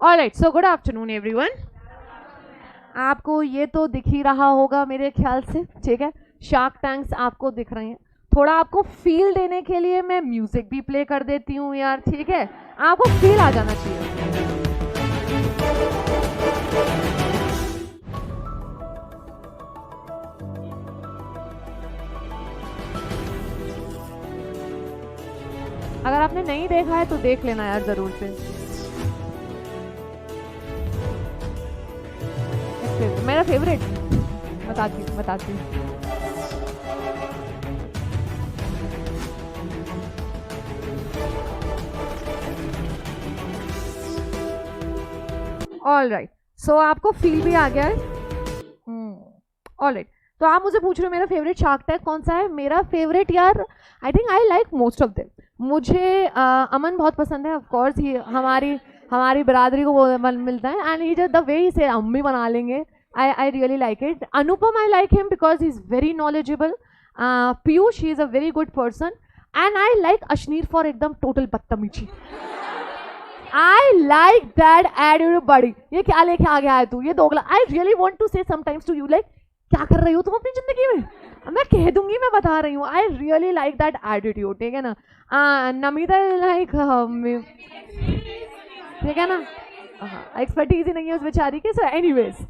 Alright, so good afternoon everyone. आपको ये तो दिख ही रहा होगा मेरे ख्याल से, ठीक है। शार्क टैंक्स आपको दिख रहे हैं। थोड़ा आपको फील देने के लिए मैं म्यूजिक भी प्ले कर देती हूँ यार, ठीक है। आपको फील आ जाना चाहिए। अगर आपने नहीं देखा है तो देख लेना यार जरूर से। मेरा फेवरेट बताती हूँ। ऑलराइट, सो आपको फील भी आ गया है। ऑलराइट, तो आप मुझे पूछ रहे हो मेरा फेवरेट शार्क टैंक कौन सा है। मेरा फेवरेट यार, I think I like most of them. मुझे अमन बहुत पसंद है, ऑफ कोर्स ही हमारी बिरादरी को वो मिलता है, and he just the way ही से अम्मी बना लेंगे। I really like it. Anupam, I like him because he's very knowledgeable. Piyush, he is a very good person. And I like Ashneer for एकदम total बदतमीजी। I like that attitude buddy। ये क्या लेके आ गया है तू, ये दोगला। I really want to say sometimes to you like, क्या कर रही हो तुम अपनी जिंदगी में? मैं कह दूंगी, मैं बता रही हूँ। I really like that attitude, ठीक है ना। नमिता like ठीक है ना, एक्सपर्टीज ही नहीं है उस बेचारी के। So anyways,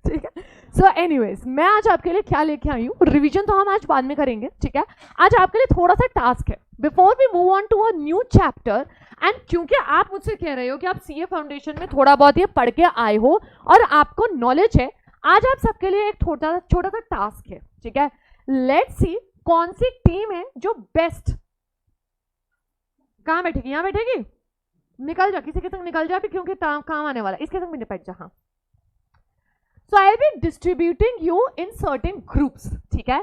ठीक है। सो एनीवेज, मैं आज आपके लिए क्या लेके आई हूँ, रिवीजन तो हम आज बाद में करेंगे, ठीक है। आज आपके लिए थोड़ा सा टास्क है before we move on to a new chapter. And क्योंकि आप मुझसे कह रहे हो कि आप सीए फाउंडेशन में थोड़ा बहुत ये पढ़ के आए हो और आपको नॉलेज है, आज आप सबके लिए एक छोटा सा टास्क है, ठीक है। लेट्स सी कौन सी टीम है जो बेस्ट। कहाँ बैठेगी? यहाँ बैठेगी। निकल जा, किसी के संग निकल जा भी, क्योंकि काम आने वाला। इसके संग भी निपट जा। हाँ, So I'll be distributing you in certain groups, ठीक है।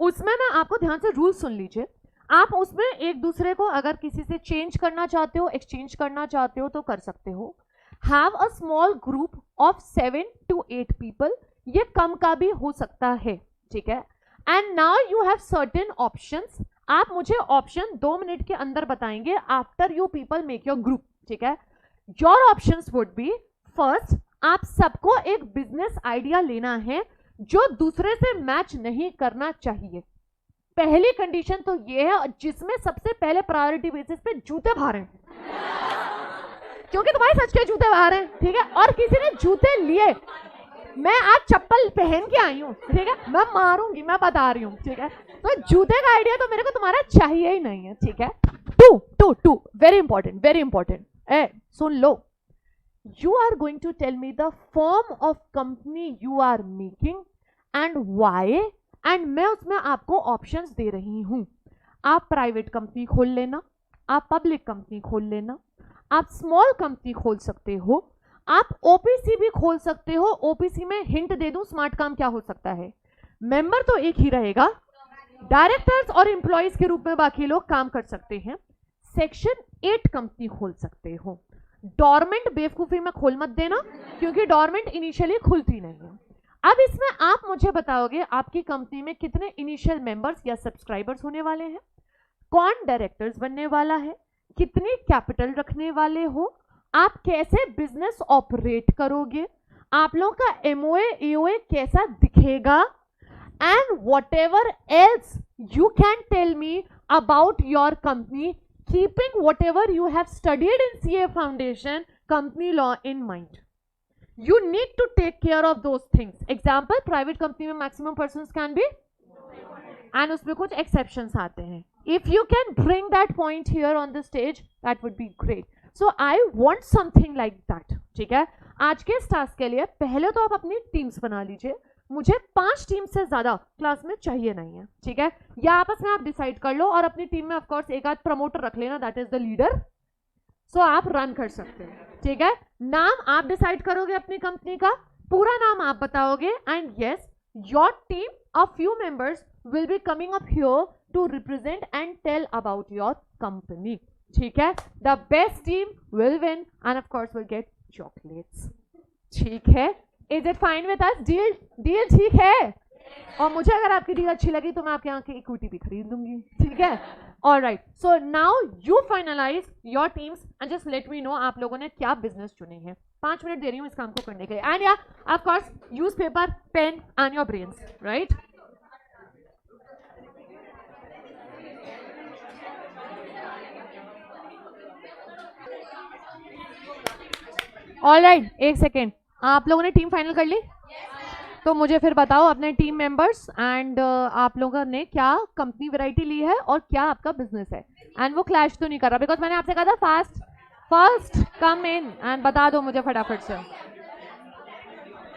उसमें ना आपको ध्यान से रूल सुन लीजिए। आप उसमें एक दूसरे को अगर किसी से चेंज करना चाहते हो, एक्सचेंज करना चाहते हो तो कर सकते हो। Have a small group of 7 to 8 people, ये कम का भी हो सकता है, ठीक है। And now you have certain options। आप मुझे ऑप्शन 2 मिनट के अंदर बताएंगे after you people make your group, ठीक है। Your options would be, first, आप सबको एक बिजनेस आइडिया लेना है जो दूसरे से मैच नहीं करना चाहिए। पहली कंडीशन तो ये है जिसमें सबसे पहले प्रायोरिटी बेसिस पे जूते बाहर हैं, क्योंकि तुम्हारे सच के जूते बाहर हैं, ठीक है। और किसी ने जूते लिए, मैं आज चप्पल पहन के आई हूँ, ठीक है। मैं मारूंगी, मैं बता रही हूँ, ठीक है। तो जूते का आइडिया तो मेरे को तुम्हारा चाहिए ही नहीं है, ठीक है। टू वेरी इंपॉर्टेंट सुन लो। You are going to tell me the form of company you are making and why, and मैं उसमें आपको options दे रही हूँ। आप प्राइवेट कंपनी खोल लेना, आप पब्लिक कंपनी खोल लेना, आप स्मॉल कंपनी खोल सकते हो, आप ओपीसी भी खोल सकते हो। ओपीसी में हिंट दे दूं, स्मार्ट काम क्या हो सकता है। मेंबर तो एक ही रहेगा, डायरेक्टर्स और एम्प्लॉइज के रूप में बाकी लोग काम कर सकते हैं। सेक्शन 8 कंपनी खोल सकते हो। डॉर्मेंट बेवकूफी में खोल मत देना, क्योंकि डॉर्मेंट इनिशियली खुलती नहीं है। अब इसमें आप मुझे बताओगे आपकी कंपनी में कितने इनिशियल मेंबर्स या सब्सक्राइबर्स होने वाले हैं, कौन डायरेक्टर्स बनने वाला है, कितनी कैपिटल रखने वाले हो, आप कैसे बिजनेस ऑपरेट करोगे, आप लोगों का एमओए ईओए कैसा दिखेगा, and whatever else you can tell me about your company, keeping whatever you have studied in CA Foundation company law in mind. You need to take care of those things. Example, private company में maximum persons can be, and उसमें कुछ exceptions आते हैं। If you can bring that point here on the stage, that would be great. So I want something like that, ठीक है। आज के इस टास्क के लिए पहले तो आप अपनी टीम्स बना लीजिए। मुझे 5 टीम से ज्यादा क्लास में चाहिए नहीं है, ठीक है। या आपस में आप डिसाइड कर लो, और अपनी टीम में ऑफ कोर्स एक आध प्रमोटर रख लेना, दैट इज द लीडर। सो आप रन कर सकते हैं, ठीक है। नाम आप डिसाइड करोगे अपनी कंपनी का, पूरा नाम आप बताओगे, and yes, your team of few members will be coming up here to represent and tell about your company, ठीक है। The best team will win and of course will get chocolates, ठीक है। Is it fine with us? Deal ठीक है? और मुझे अगर आपकी डील अच्छी लगी तो मैं आपके यहाँ की इक्विटी भी खरीद लूंगी, ठीक है। Alright, so now you finalise your teams and just let me know आप लोगों ने क्या बिजनेस चुनी है। 5 मिनट दे रही हूँ इस काम को करने के लिए। एंड या of course use paper, pen and your brains, right. Alright, एक सेकेंड, आप लोगों ने टीम फाइनल कर ली? तो मुझे फिर बताओ अपने टीम मेंबर्स एंड आप लोगों ने क्या कंपनी वैरायटी ली है और क्या आपका बिजनेस है। एंड वो क्लैश तो नहीं कर रहा, बिकॉज मैंने आपसे कहा था फर्स्ट कम इन एंड बता दो मुझे फटाफट से,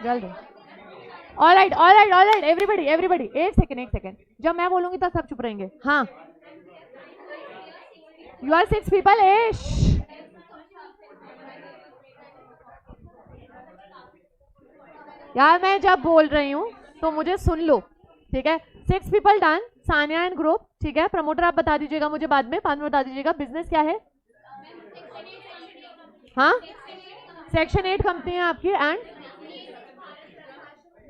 जल्दी। ऑलराइट ऑलराइट ऑलराइट, एवरीबॉडी एक सेकेंड, जब मैं बोलूंगी तब सब चुप रहेंगे। हाँ, यू आर 6 पीपल। यार मैं जब बोल रही हूँ तो मुझे सुन लो, ठीक है। 6 people done, Sania and group, ठीक है। प्रमोटर आप बता दीजिएगा मुझे बाद में बता दीजिएगा। बिजनेस क्या है? हाँ, सेक्शन 8 कंपनी है आपकी। एंड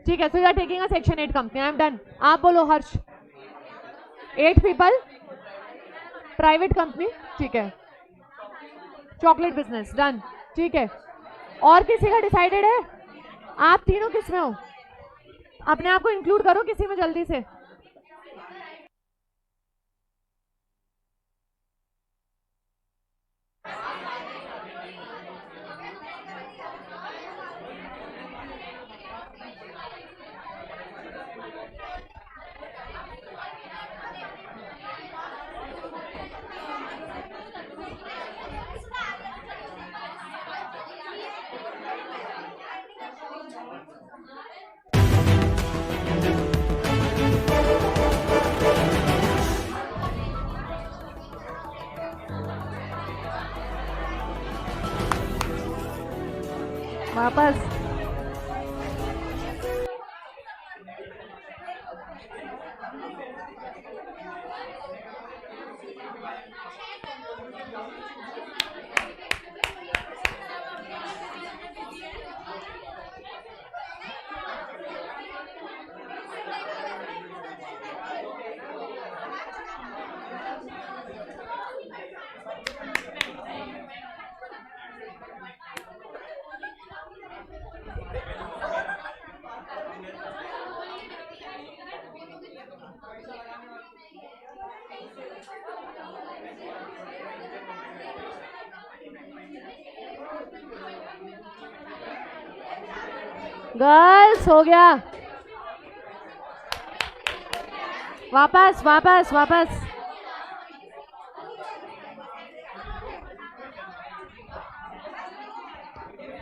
ठीक है, so you are taking a section 8 company. I am done. आप बोलो हर्ष। 8 पीपल, प्राइवेट कंपनी, ठीक है। चॉकलेट बिजनेस, डन, ठीक है। और किसी का डिसाइडेड है? आप तीनों किस में हो? अपने आप को इंक्लूड करो किसी में जल्दी से। वापस गर्ल्स हो गया। वापस वापस वापस।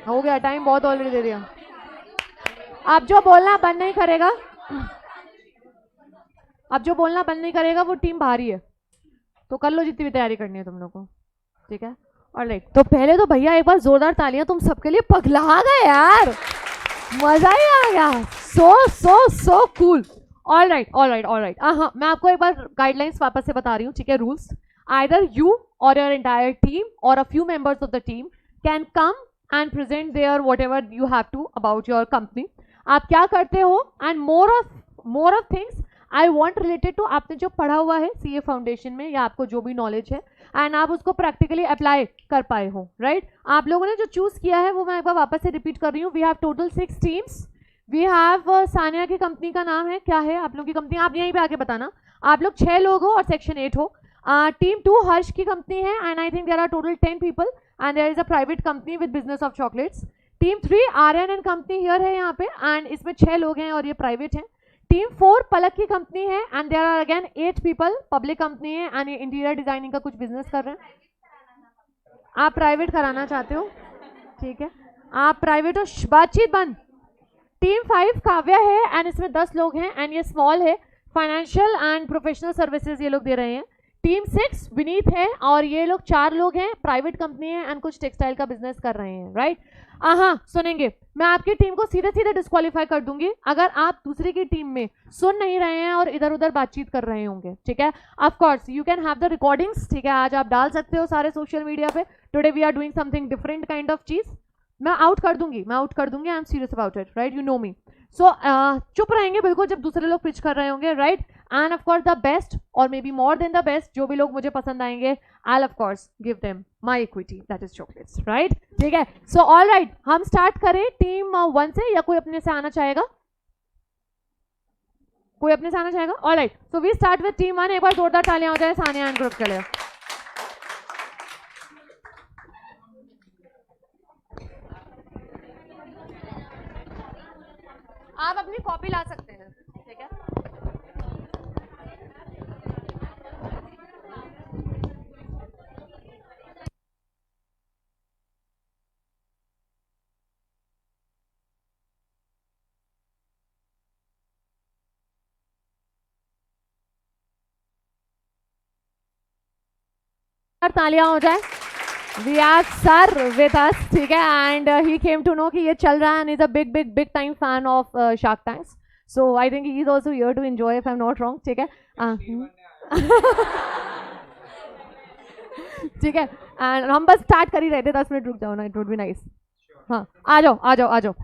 हो गया, टाइम बहुत ऑलरेडी दे दिया। अब जो बोलना बंद नहीं करेगा, वो टीम भारी है, तो कर लो जितनी भी तैयारी करनी है तुम लोग को, ठीक है। ऑलराइट, तो पहले तो भैया एक बार जोरदार तालियां तुम सबके लिए, पगला गए यार, मजा ही आ गया। So cool. ऑलराइट। हाँ, मैं आपको एक बार गाइडलाइंस वापस से बता रही हूँ, ठीक है। Rules, either you or your entire team or a few members of the team can come and present there whatever you have to about your company. आप क्या करते हो and more of things I want related to आपने जो पढ़ा हुआ है CA foundation में, या आपको जो भी नॉलेज है एंड आप उसको प्रैक्टिकली अप्लाई कर पाए हो, राइट। आप लोगों ने जो चूज किया है वो मैं एक बार वापस से रिपीट कर रही हूँ। We have total 6 teams. We have Sania की कंपनी का नाम है, क्या है आप लोगों की कंपनी? आप यहीं पे आके बताना। आप लोग 6 लोग हो और सेक्शन 8 हो। टीम 2 हर्ष की कंपनी है and I think there are total 10 people and there is a private company with business of chocolates. Team 3 Aryan and company here है यहाँ पे एंड इसमें 6 लोग हैं और ये प्राइवेट है। टीम 4 पलक की कंपनी है and there are again 8 people, public company है एंड ये इंटीरियर डिजाइनिंग का कुछ बिजनेस कर रहे हैं। आप प्राइवेट कराना चाहते हो, ठीक है, आप प्राइवेट हो, बातचीत बंद। टीम 5 काव्या है एंड इसमें 10 लोग हैं एंड ये स्मॉल है, फाइनेंशियल एंड प्रोफेशनल सर्विसेज ये लोग दे रहे हैं। टीम 6 विनीत है और ये लोग 4 लोग हैं, प्राइवेट कंपनी है एंड कुछ टेक्सटाइल का बिजनेस कर रहे हैं, राइट। हाँ, सुनेंगे, मैं आपकी टीम को सीधे डिस्क्वालीफाई कर दूंगी अगर आप दूसरे की टीम में सुन नहीं रहे हैं और इधर उधर बातचीत कर रहे होंगे, ठीक है। Of course you can have the recordings, ठीक है, आज आप डाल सकते हो सारे सोशल मीडिया पे। Today we are doing something different kind of चीज, मैं आउट कर दूंगी, I am serious about it, right, you know me. So चुप रहेंगे बिल्कुल जब दूसरे लोग पिच कर रहे होंगे, right. And of course the best और may be more than the best, जो भी लोग मुझे पसंद आएंगे, I of course give them my equity, that is chocolates, right. ठीक है. सो ऑल राइट, हम स्टार्ट करें टीम 1 से, या कोई अपने से आना चाहेगा? कोई अपने से आना चाहेगा? All right, so we start with team 1. एक बार जोरदार तालियां हो जाए सानिया एंड ग्रुप के लिए. आप अपनी कॉपी ला सकते हैं, ठीक है. तालियां हो जाए. We have sir with us, ठीक है, and he came to know कि ये चल रहा है and is a big time fan of Shark Tanks. So I think he is also here to enjoy, if I'm not wrong, ठीक है. ठीक है. And हम बस स्टार्ट कर ही रहे थे, 10 मिनट रुक जाओ ना, it would be nice. हाँ, आ जाओ.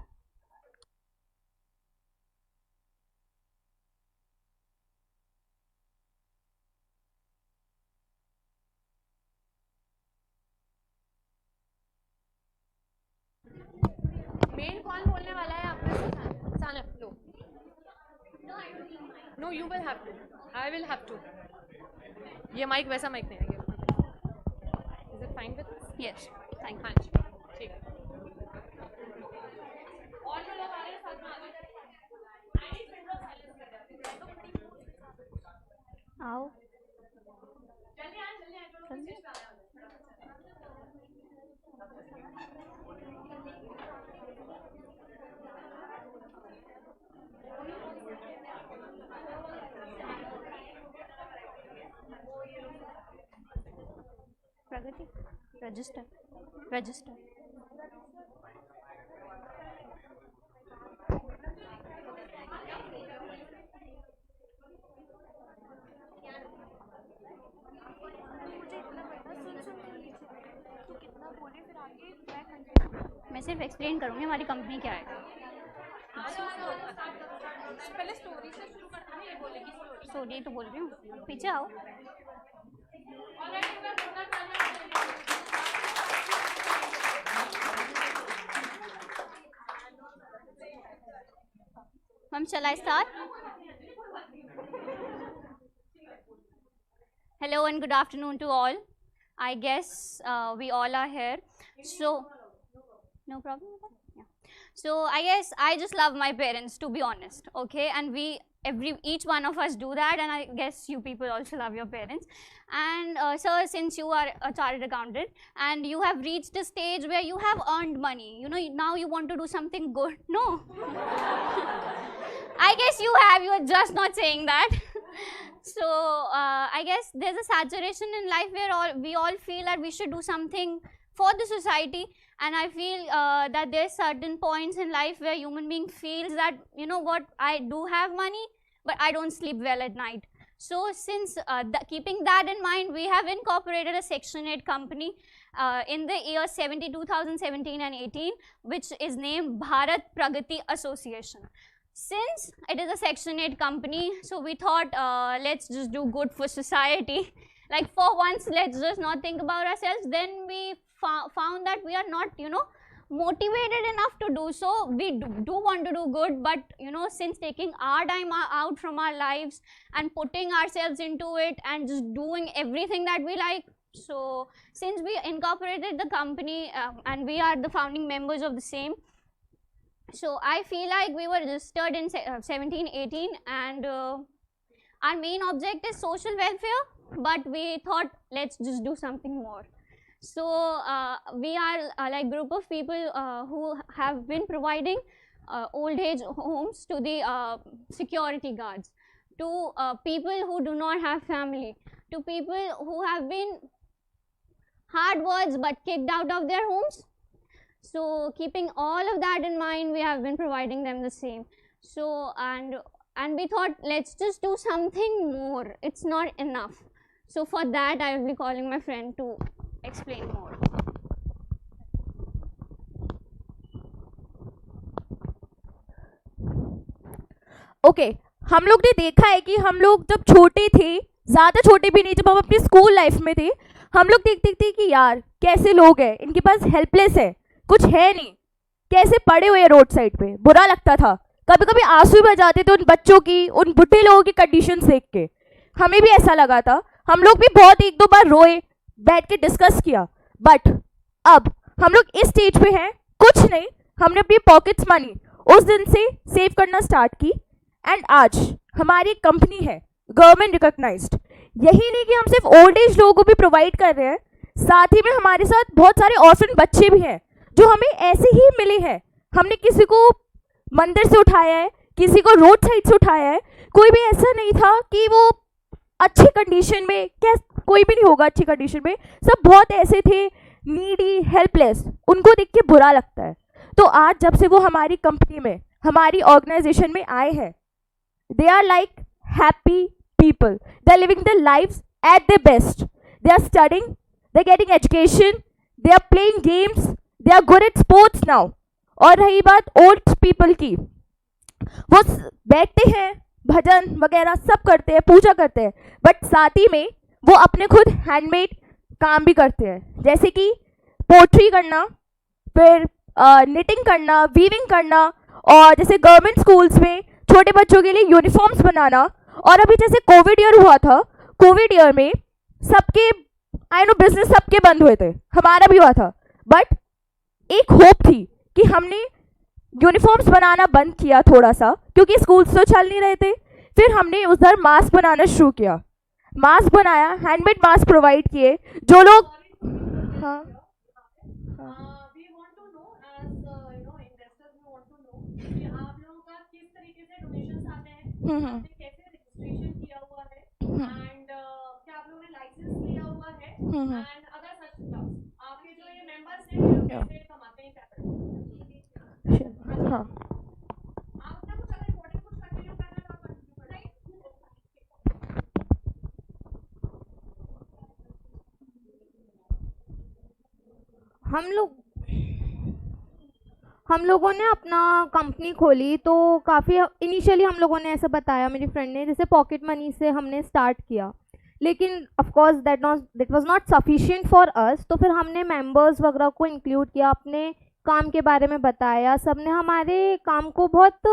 मेन कौन बोलने वाला है आप में से? सानफ, लो. No, you will have to, I will have to. ये माइक वैसा माइक नहीं है. Is it fine with? Yes, thank you. हाँ जी, ठीक है. और जो लोग आ रहे हैं साथ में आ जाओ. आओ. प्रगति, रजिस्टर. मैं सिर्फ एक्सप्लेन करूंगी हमारी कंपनी क्या है. पहले स्टोरी से शुरू करते हैं, ये बोलेगी स्टोरी तो बोल रही हूँ, पीछे आओ. Ma'am, shall I start? Hello and good afternoon to all. I guess we all are here. So, no problem with that? Yeah. So, I guess I just love my parents, to be honest, okay? And each one of us do that, and I guess you people also love your parents. And sir, since you are a chartered accountant and you have reached a stage where you have earned money, you know, now you want to do something good. No. I guess you have, you are just not saying that. So I guess there's a saturation in life where we all feel that we should do something for the society, and I feel that there's certain points in life where human being feels that, you know what, I do have money, but I don't sleep well at night. So since keeping that in mind, we have incorporated a Section 8 company in the year 2017 and 18, which is named Bharat Pragati Association. Since it is a Section 8 company, so we thought let's just do good for society. Like for once, let's just not think about ourselves. Then we found that we are not, you know, motivated enough to do so. We do want to do good, but you know, since taking our time out from our lives and putting ourselves into it and just doing everything that we like, so since we incorporated the company and we are the founding members of the same, so I feel like we were registered in 17-18, and our main object is social welfare, but we thought let's just do something more. So we are like group of people who have been providing old age homes to the security guards, to people who do not have family, to people who have been hard words but kicked out of their homes. So keeping all of that in mind, we have been providing them the same. So and we thought let's just do something more. It's not enough. So for that, I will be calling my friend to explain more. Okay, हम लोग ने देखा है कि हम लोग जब छोटे थे, ज़्यादा छोटे भी नहीं, जब हम अपनी स्कूल लाइफ में थे, हम लोग देखते थे कि यार कैसे लोग हैं, इनके पास हेल्पलेस है, कुछ है नहीं, कैसे पड़े हुए रोड साइड पे, बुरा लगता था। कभी कभी आंसू भी आ जाते थे उन बच्चों की, उन बुढ़े लोगों की कंडीशन देख के। हमें भी ऐसा लगा था, हम लोग भी बहुत एक दो बार रोए, बैठ के डिस्कस किया। बट अब हम लोग इस स्टेज पे हैं, कुछ नहीं, हमने अपनी पॉकेट्स मनी उस दिन से सेव करना स्टार्ट की, एंड आज हमारी कंपनी है गवर्नमेंट रिकॉग्नाइज्ड। यही नहीं कि हम सिर्फ ओल्ड एज लोगों को भी प्रोवाइड कर रहे हैं, साथ ही में हमारे साथ बहुत सारे ऑर्फन बच्चे भी हैं जो हमें ऐसे ही मिले हैं। हमने किसी को मंदिर से उठाया है, किसी को रोड साइड से उठाया है, कोई भी ऐसा नहीं था कि वो अच्छी कंडीशन में, क्या कोई भी नहीं होगा अच्छी कंडीशन में, सब बहुत ऐसे थे नीडी, हेल्पलेस, उनको देख के बुरा लगता है। तो आज जब से वो हमारी कंपनी में, हमारी ऑर्गेनाइजेशन में आए हैं, they are like happy people, they are living their lives at their best, they are studying, they are getting education, they are playing games, they are good at sports now। और रही बात old people की, वो बैठते हैं, भजन वगैरह सब करते हैं, पूजा करते हैं, बट साथ ही में वो अपने खुद हैंडमेड काम भी करते हैं, जैसे कि पोट्री करना, फिर निटिंग करना, वीविंग करना, और जैसे गवर्नमेंट स्कूल्स में छोटे बच्चों के लिए यूनिफॉर्म्स बनाना। और अभी जैसे कोविड ईयर हुआ था, कोविड ईयर में सबके, आई नो बिजनेस सबके बंद हुए थे, हमारा भी हुआ था, बट एक होप थी कि हमने यूनिफॉर्म्स बनाना बंद किया थोड़ा सा, क्योंकि स्कूल्स तो चल नहीं रहे थे। फिर हमने उधर मास्क बनाना शुरू किया, मास्क बनाया, हैंडमेड मास्क प्रोवाइड किए, जो लोग हाँ we want to know, as investors, we want to know कि आप लोगों का किस तरीके से डोनेशंस आते हैं, आपने कैसे रजिस्ट्रेशन किया हुआ है, एंड क्या आप लोगों ने लाइसेंस लिया हुआ है, एंड अदर सच स्टफ, आपके जो ये मेंबर्स हैं वो कैसे कमाते हैं, क्या करते हैं। हाँ आप अपना कुछ अगर रिपोर्टिंग कुछ कंटिन्यू करना तो आप कंटिन्यू करें। हम लोगों ने अपना कंपनी खोली तो काफ़ी इनिशियली हम लोगों ने ऐसा बताया, मेरी फ्रेंड ने, जैसे पॉकेट मनी से हमने स्टार्ट किया, लेकिन of course that was not sufficient for us. तो फिर हमने मेंबर्स वगैरह को इंक्लूड किया, अपने काम के बारे में बताया, सब ने हमारे काम को बहुत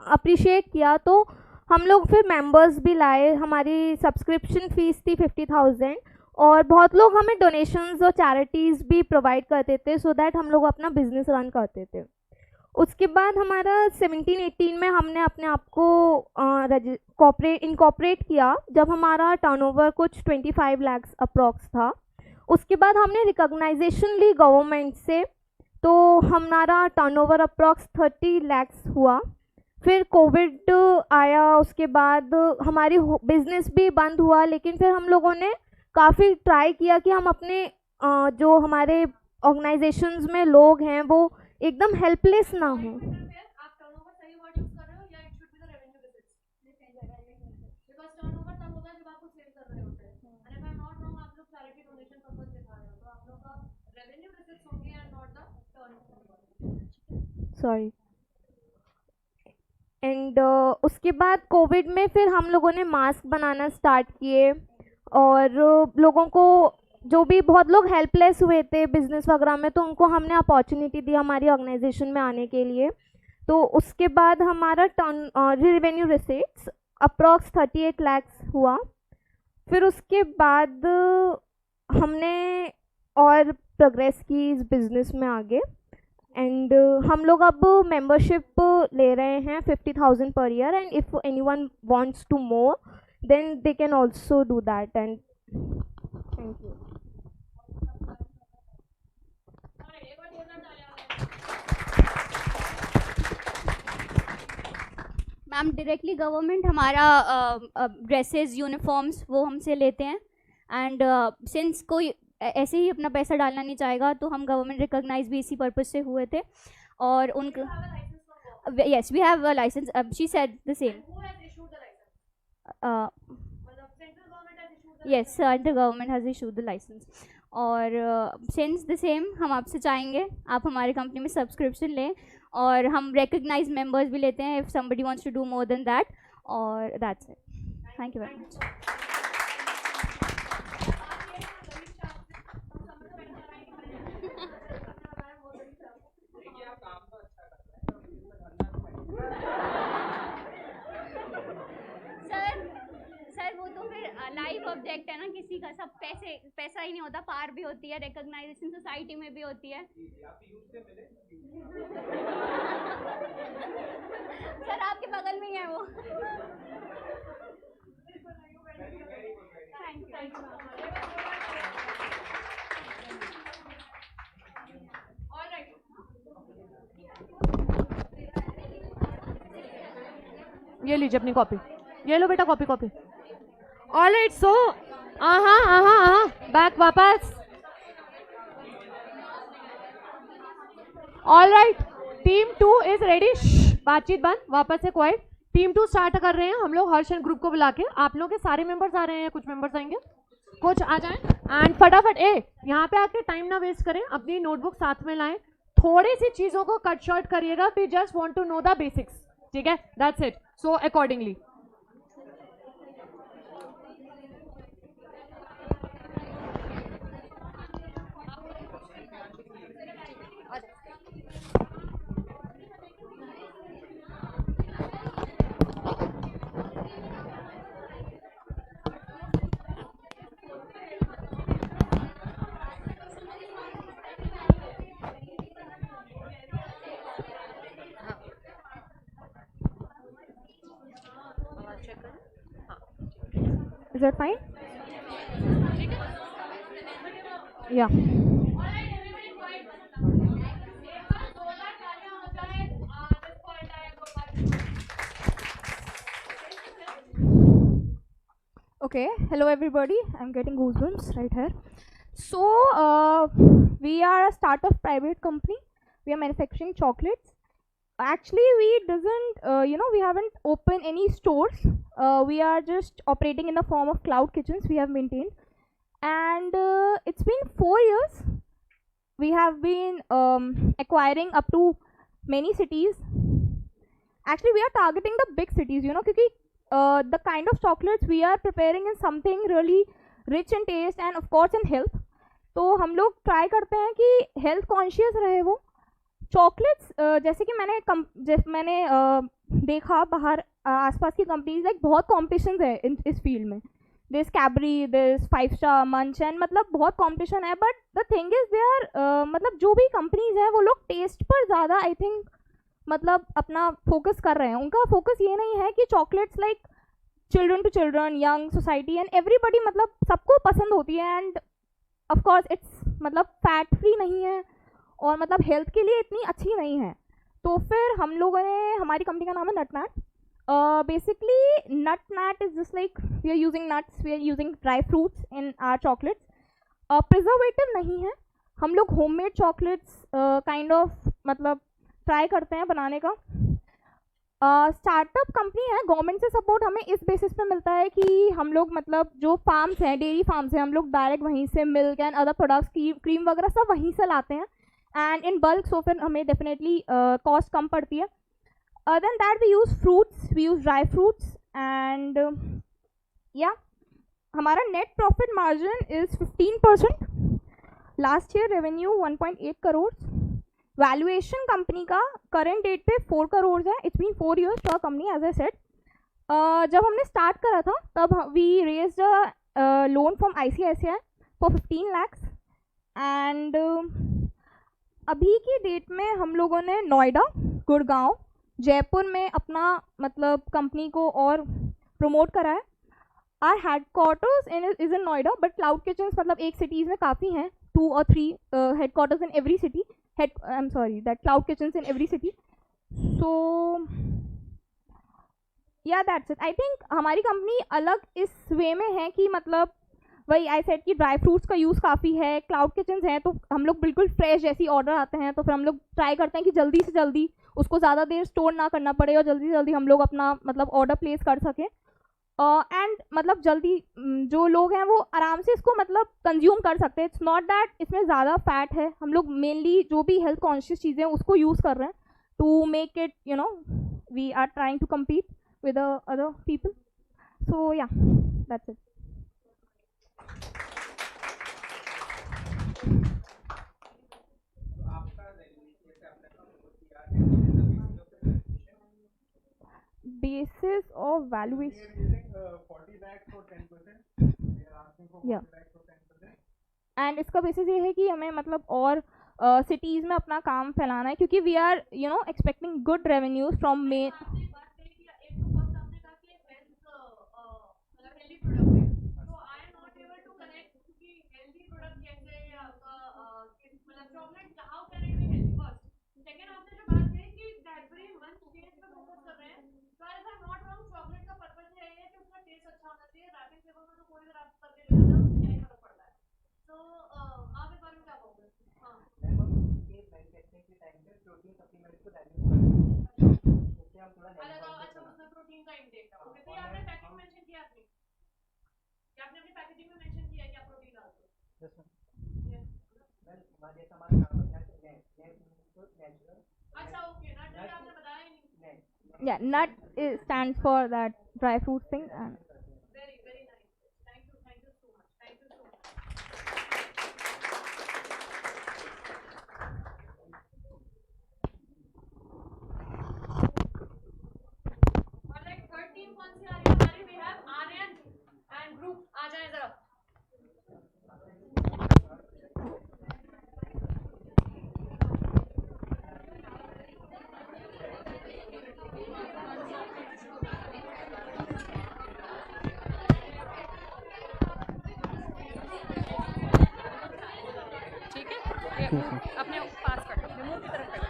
अप्रिशिएट किया। तो हम लोग फिर मेंबर्स भी लाए, हमारी सब्सक्रिप्शन फ़ीस थी 50,000, और बहुत लोग हमें डोनेशंस और चैरिटीज़ भी प्रोवाइड करते थे, सो दैट हम लोग अपना बिजनेस रन करते थे। उसके बाद हमारा 17-18 में हमने अपने आप को इनकॉर्पोरेट किया, जब हमारा टर्नओवर कुछ 25 लाख अप्रॉक्स था। उसके बाद हमने रिकॉग्नाइजेशन ली गवर्नमेंट से, तो हमारा टर्नओवर अप्रॉक्स 30 लाख हुआ। फिर कोविड आया, उसके बाद हमारी बिजनेस भी बंद हुआ, लेकिन फिर हम लोगों ने काफ़ी ट्राई किया कि हम अपने जो हमारे ऑर्गेनाइजेशंस में लोग हैं वो एकदम हेल्पलेस ना हो। आप टर्नओवर सही वर्ड यूज कर रहे हो, या it should be the revenue basis, because turnover तब होगा जब आप कुछ सेल कर रहे होते हैं, and if I am not wrong, आप लोग चैरिटी डोनेशन पर्पस दिखा रहे हो, तो आप लोग का रेवेन्यू बेसिस होंगे and not the turnover. Sorry. And उसके बाद कोविड में फिर हम लोगों ने मास्क बनाना स्टार्ट किए, और लोगों को, जो भी बहुत लोग हेल्पलेस हुए थे बिजनेस वगैरह में, तो उनको हमने अपॉर्चुनिटी दी हमारी ऑर्गेनाइजेशन में आने के लिए। तो उसके बाद हमारा रेवेन्यू रिसीट्स अप्रॉक्स 38 लाख हुआ। फिर उसके बाद हमने और प्रोग्रेस की इस बिज़नेस में आगे, एंड हम लोग अब मेंबरशिप ले रहे हैं 50,000 पर year, and if anyone wants to more then they can also do that, and thank you। Ma'am directly government हमारा ड्रेसेस, यूनिफॉर्म्स वो हमसे लेते हैं, एंड सिंस कोई ऐसे ही अपना पैसा डालना नहीं चाहेगा, तो हम गवर्नमेंट रिकॉग्नाइज भी इसी पर्पज से हुए थे। और उनका yes we have a licence, she said the same, yes the government has issued the license। और since the same हम आपसे चाहेंगे आप हमारे कंपनी में सब्सक्रिप्शन लें, और हम recognize members भी लेते हैं if somebody wants to do more than that, और that's it. Thank you very much. Sir वो तो फिर लाइव ऑब्जेक्ट है ना किसी का, सब पैसा ही नहीं होता, पार भी होती है, रिकॉग्नाइजेशन सोसाइटी में भी होती है। सर आपके बगल में ही है वो। Thank you. ये लीजिए अपनी कॉपी, ये लो बेटा कॉपी। ऑलराइट, सो बैक वापस। Alright, team 2 is ready. बातचीत बंद, वापस से क्वाइट। टीम 2 स्टार्ट कर रहे हैं हम लोग हर्ष एंड ग्रुप को बुला के। आप लोग के सारे मेंबर्स आ रहे हैं, कुछ मेंबर्स आएंगे, कुछ आ जाएं एंड फटाफट यहाँ पे आके टाइम ना वेस्ट करें, अपनी नोटबुक साथ में लाएं, थोड़ी सी चीजों को कट शॉर्ट करिएगा, we just want to know the basics, ठीक है? That's it, so accordingly. Is that fine? Yeah. Okay, hello everybody. I'm getting goosebumps right here. So, we are a startup private company. We are manufacturing chocolates. Actually, we we haven't opened any stores. We are just operating in the form of cloud kitchens we have maintained. And it's been 4 years. We have been acquiring up to many cities. Actually, we are targeting the big cities, because the kind of chocolates we are preparing is something really rich in taste and of course in health. तो हम लोग try करते हैं कि health conscious रहे वो chocolates. जैसे कि मैंने देखा बाहर आसपास की कंपनीज, लाइक बहुत कॉम्पिटिशन है इस फील्ड में। This Cadbury, this 5 Star, Munch, and मतलब बहुत कॉम्पिटिशन है। But the thing is they are मतलब जो भी कंपनीज हैं वो लोग टेस्ट पर ज़्यादा आई थिंक मतलब अपना फोकस कर रहे हैं। उनका फोकस ये नहीं है कि chocolates like children to children, young society and everybody मतलब सबको पसंद होती है। एंड ऑफ कोर्स इट्स मतलब फैट फ्री नहीं है और मतलब हेल्थ के लिए इतनी अच्छी नहीं है। तो फिर हम लोगों ने, हमारी कंपनी का नाम है Nutnat. Basically Nutnat is just like we are using nuts, we are using dry fruits in our chocolates. Preservative नहीं है, हम लोग होममेड चॉकलेट्स काइंड ऑफ मतलब ट्राई करते हैं बनाने का। स्टार्टअप कंपनी है, गवर्नमेंट से सपोर्ट हमें इस बेसिस पे मिलता है कि हम लोग मतलब जो फार्म्स हैं, डेयरी फार्म्स हैं, हम लोग डायरेक्ट वहीं से मिल्क एंड अदर प्रोडक्ट्स की क्रीम वगैरह सब वहीं से लाते हैं एंड इन बल्क। सो फिर हमें डेफिनेटली कॉस्ट कम पड़ती है। Other than that we use fruits, we use dry fruits and या हमारा net profit margin is 15%। Last year revenue 1.8 crore. Valuation company का करंट डेट पे 4 करोड़ है। It's been 4 years for company as I said. जब हमने स्टार्ट करा था तब we raised a loan from ICICI for 15 lakhs and अभी की डेट में हम लोगों ने नोएडा, गुड़गांव, जयपुर में अपना मतलब कंपनी को और प्रमोट करा है। Our headquarters is in Noida but cloud kitchens मतलब एक सिटीज़ में काफ़ी हैं, 2 or 3 headquarters in every city. I'm sorry, that cloud kitchens in every city. So yeah, that's it. I think हमारी कंपनी अलग इस वे में है कि मतलब वही आई सेड कि ड्राई फ्रूट्स का यूज़ काफ़ी है, क्लाउड किचन्स हैं तो हम लोग बिल्कुल फ्रेश जैसी ऑर्डर आते हैं तो फिर हम लोग ट्राई करते हैं कि जल्दी से जल्दी उसको ज़्यादा देर स्टोर ना करना पड़े और जल्दी से जल्दी हम लोग अपना मतलब ऑर्डर प्लेस कर सकें। एंड मतलब जल्दी जो लोग हैं वो आराम से इसको मतलब कंज्यूम कर सकते हैं। इट्स नॉट दैट इसमें ज़्यादा फैट है, हम लोग मेनली जो भी हेल्थ कॉन्शियस चीज़ें हैं उसको यूज़ कर रहे हैं to make it, we are trying to compete with the other people. So yeah, that's it. Basis of valuation. Yeah. And इसका बेसिस ये है कि हमें मतलब और सिटीज़ में अपना काम फैलाना है, क्योंकि we are expecting good revenues from men. Yeah, nut stands for that dry fruit thing. And अपने पास कर लो, मुंह की तरफ कर लो.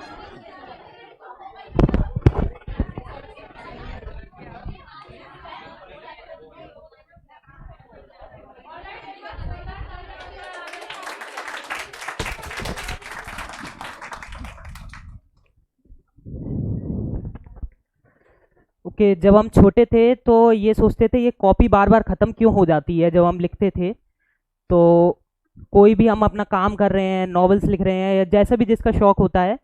ओके, जब हम छोटे थे तो ये सोचते थे ये कॉपी बार बार ख़त्म क्यों हो जाती है. जब हम लिखते थे तो कोई भी हम अपना काम कर रहे हैं, नॉवेल्स लिख रहे हैं या जैसा भी जिसका शौक होता है,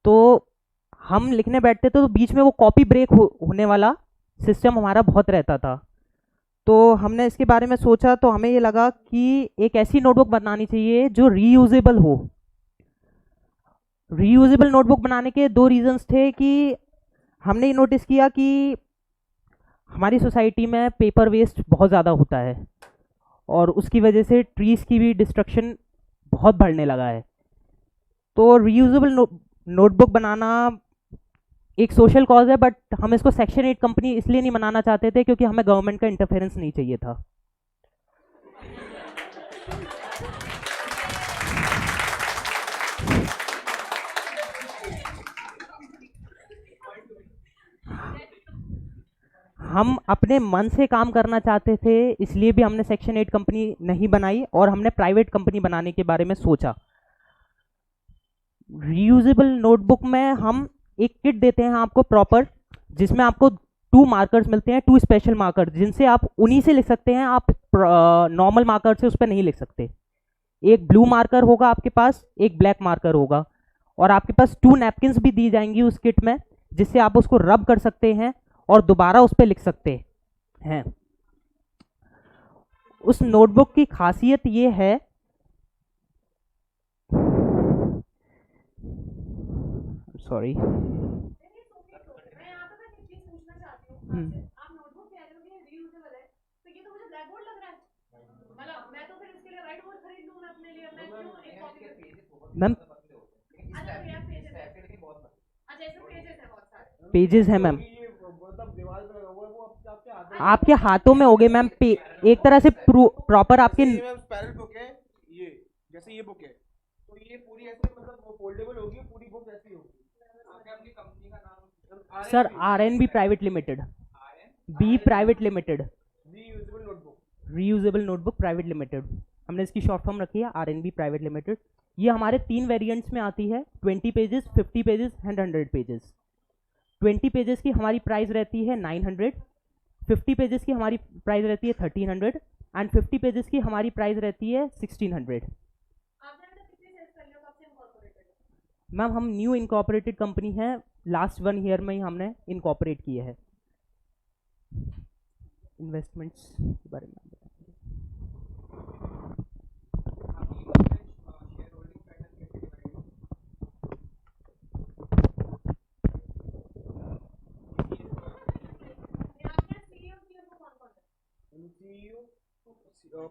तो हम लिखने बैठते थे तो बीच में वो कॉपी ब्रेक होने वाला सिस्टम हमारा बहुत रहता था. तो हमने इसके बारे में सोचा तो हमें ये लगा कि एक ऐसी नोटबुक बनानी चाहिए जो रीयूजेबल हो. रीयूजेबल नोटबुक बनाने के दो रीजंस थे कि हमने ये नोटिस किया कि हमारी सोसाइटी में पेपर वेस्ट बहुत ज़्यादा होता है और उसकी वजह से ट्रीज़ की भी डिस्ट्रक्शन बहुत बढ़ने लगा है. तो रीयूजेबल नोटबुक बनाना एक सोशल कॉज है, बट हम इसको सेक्शन 8 कंपनी इसलिए नहीं बनाना चाहते थे क्योंकि हमें गवर्नमेंट का इंटरफेरेंस नहीं चाहिए था. हम अपने मन से काम करना चाहते थे, इसलिए भी हमने सेक्शन 8 कंपनी नहीं बनाई और हमने प्राइवेट कंपनी बनाने के बारे में सोचा. रीयूजेबल नोटबुक में हम एक किट देते हैं आपको प्रॉपर, जिसमें आपको 2 मार्कर्स मिलते हैं, 2 स्पेशल मार्कर्स, जिनसे आप उन्हीं से लिख सकते हैं. आप नॉर्मल मार्कर से उस पर नहीं लिख सकते. एक ब्लू मार्कर होगा आपके पास, एक ब्लैक मार्कर होगा, और आपके पास 2 नैपकिन्स भी दी जाएंगी उस किट में, जिससे आप उसको रब कर सकते हैं और दोबारा उस पर लिख सकते हैं. उस नोटबुक की खासियत ये है, सॉरी, मैम पेजेस है मैम, आपके हाथों में हो गए मैम. एक तरह से प्रॉपर आपके स्पाइरल बुक है ये, जैसे ये बुक है तो ये पूरी ऐसे मतलब वो फोल्डेबल होगी, पूरी बुक ऐसी होगी. आपने अपनी कंपनी का नाम sir RNB private limited, B private limited, reusable notebook, reusable notebook private limited, हमने इसकी शॉर्ट फॉर्म रखी है RNB प्राइवेट लिमिटेड. ये हमारे 3 वेरिएंट्स में आती है, 20 pages, 50 pages and 100 pages. 20 pages की हमारी प्राइस रहती है 900, 50 पेजेस की हमारी प्राइस रहती है 1300 एंड 50 पेजेस की हमारी प्राइस रहती है 1600. मैम हम न्यू इनकॉर्पोरेटेड कंपनी है, लास्ट 1 ईयर में ही हमने इनकॉर्पोरेट किए हैं। इन्वेस्टमेंट्स के बारे में आप बताएंगे।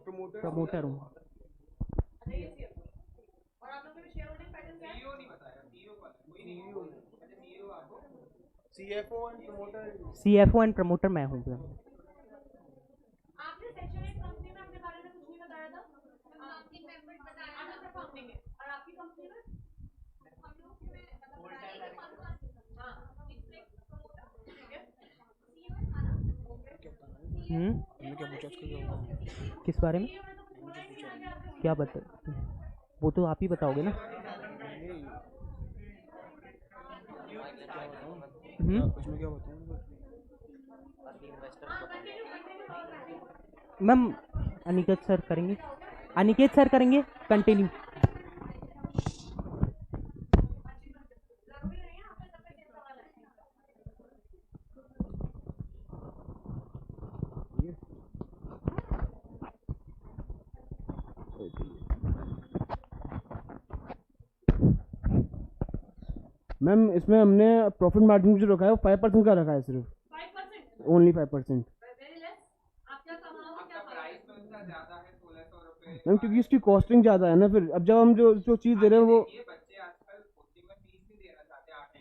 प्रमोटर प्रमोटर हूँ। CFO and promoter. CFO and promoter मैं हूँ सर। आपने सेक्शन 1 कंपनी में अपने बारे में कुछ नहीं बताया था? फाउंडिंग मेंबर बताया था। आपका फाउंडिंग है और आपकी कंपनी में हम लोग में मतलब हां प्रमोटर ठीक है। सीईओ हमारा हमने क्या पूछा उसको? किस बारे में क्या बता, वो तो आप ही बताओगे ना। उसमें क्या बताऊं? मैम अनिकेत सर करेंगे, अनिकेत सर करेंगे कंटिन्यू। मैम इसमें हमने प्रॉफिट मार्जिन जो रखा है वो 5% का रखा है, सिर्फ 5% ओनली 5%। Very less. आप क्या कमाओगे? क्या प्राइस तो इतना ज्यादा है 1600 रुपए। मैम क्योंकि इसकी कॉस्टिंग ज़्यादा है ना, फिर अब जब हम जो चीज़ दे रहे हैं वो ये बच्चे आजकल कोचिंग में फीस नहीं देना चाहते 8,000।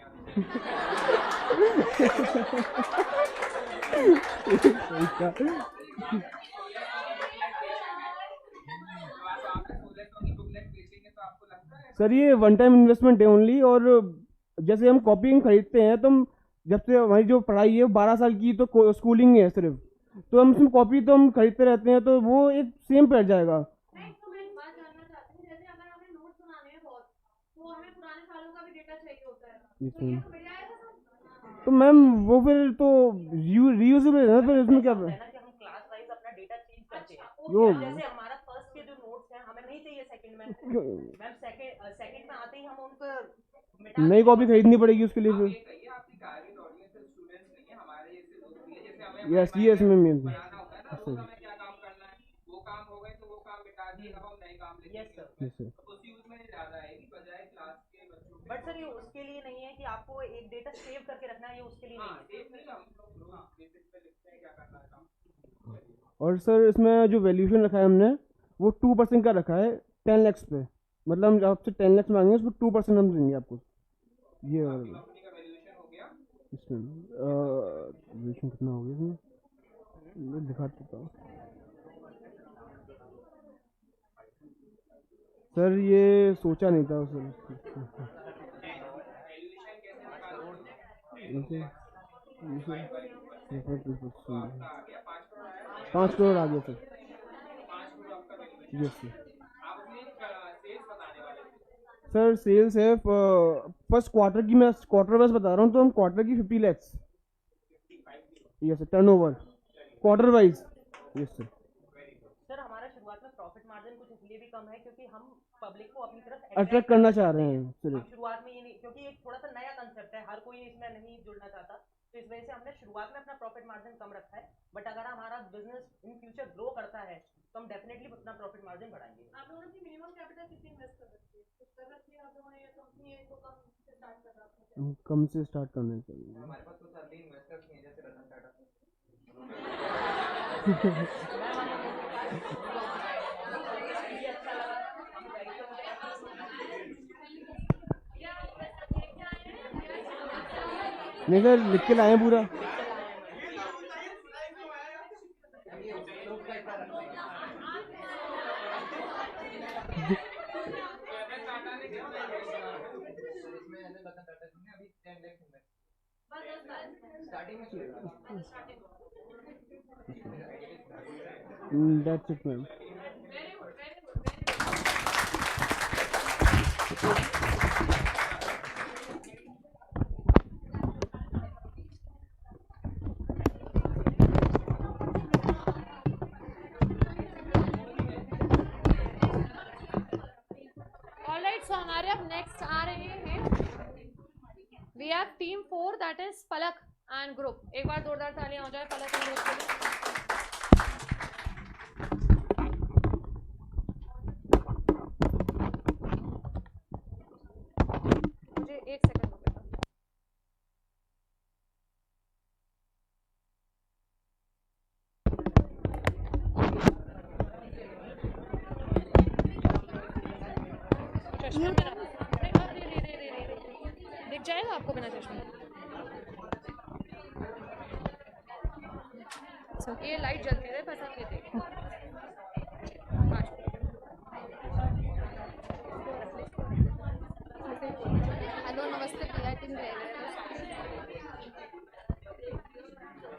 सर ये वन टाइम इन्वेस्टमेंट है ओनली। और जैसे हम कॉपी खरीदते हैं तो हम जब से हमारी जो पढ़ाई है 12 साल की तो स्कूलिंग है सिर्फ, तो हम उसमें कॉपी तो हम खरीदते रहते हैं तो वो एक सेम बैठ जाएगा। नहीं तो मैं एक बात जानना चाहती हूँ, जैसे अगर हमें नोट्स बनाने हैं बहुत तो हमें पुराने सालों का भी डेटा चाहिए होता है, तो ये तो बढ़िया है सर। तो मैम वो फिर तो रीयूजेबल है ना, फिर उसमें क्या हम क्लास वाइज अपना डेटा चेंज करते हैं। यो जैसे हमारा फर्स्ट के जो नोट्स हैं हमें नहीं चाहिए सेकंड में, मैम सेकंड में आते ही हम उनको मिटा नई कॉपी खरीदनी पड़ेगी उसके लिए फिर। आपकी टारगेट ऑडियंस स्टूडेंट्स नहीं है हमारे जैसे दोस्त नहीं है। जैसे हमें यस यस मैम यस बनाना होता है ना, रोज हमें क्या काम करना है, वो काम हो गए तो वो काम मिटा दिए, अब हम नए काम लेके यस सर। Yes sir. उस यूज में ज्यादा आएगी बजाय क्लास के बच्चों के। बट सर ये उसके लिए नहीं है कि आपको एक डेटा सेव करके रखना है, ये उसके लिए नहीं है। सेफ नहीं, हम लोग बेसिस पे लिखते हैं क्या करना है काम। और सर इसमें जो वैल्यूएशन रखा है हमने वो 2% का रखा है 10 लाख पे, मतलब हम आपसे 10 लाख मांगेंगे उसमें 2% हम देंगे आपको। ये कंपनी का वैल्यूएशन हो गया। इसमें वैल्यूएशन कितना हो गया इसमें मैं दिखा देता हूँ। सर ये सोचा नहीं था सर। ऐसे 5 करोड़ आ गया sir. Yes sir. Sir sales है फर्स्ट क्वार्टर की, मैं क्वार्टर वाइज बता रहा हूँ, तो हम क्वार्टर की 50 lakh. Yes sir turnover quarter wise. Yes sir. Sir हमारा शुरुआत में प्रॉफिट मार्जिन कुछ इसलिए भी कम है क्योंकि हम पब्लिक को अपनी तरफ अट्रैक्ट करना चाह रहे हैं हम सिर्फ। शुरुआत में ये नहीं, क्योंकि एक थोड़ा सा नया कंसेप्ट है, हर कोई इसमें नहीं जुड़ना चाहता, तो इस वजह से हमने शुरुआत में अपना प्रॉफिट मार्जिन कम रखा है। बट अगर हमारा बिजनेस इन फ्यूचर ग्रो करता है तो हम डेफिनेटली अपना प्रॉफिट मार्जिन बढ़ाएंगे। आप लोगों ने मिनिमम कैपिटल कितनी इन्वेस्ट कर रखी है? कुछ कर रखी है आप लोगों ने? ये कंपनी है तो कम से स्टार्ट कर रहा है? कम से स्टार्ट करना चाहिए। हमारे पास कुछ अर्ली इन्वेस्टर्स नहीं है जैसे रतन टाटा। नहीं सर लिख के लाए हैं पूरा। That's it, ma'am. ऑलराइट, सो हमारे अब नेक्स्ट आ रहे हैं we have team 4 that is Palak and group. एक बार जोरदार तालियां हो जाए पलक एंड ग्रुप के लिए. मुझे एक सेकंड दो बेटा. चश्मा मेरा नहीं, दिख जाएगा आपको बिना चश्मे. ये लाइट जलती है बस आप ये देखो. हेलो नमस्ते प्रिया टीम.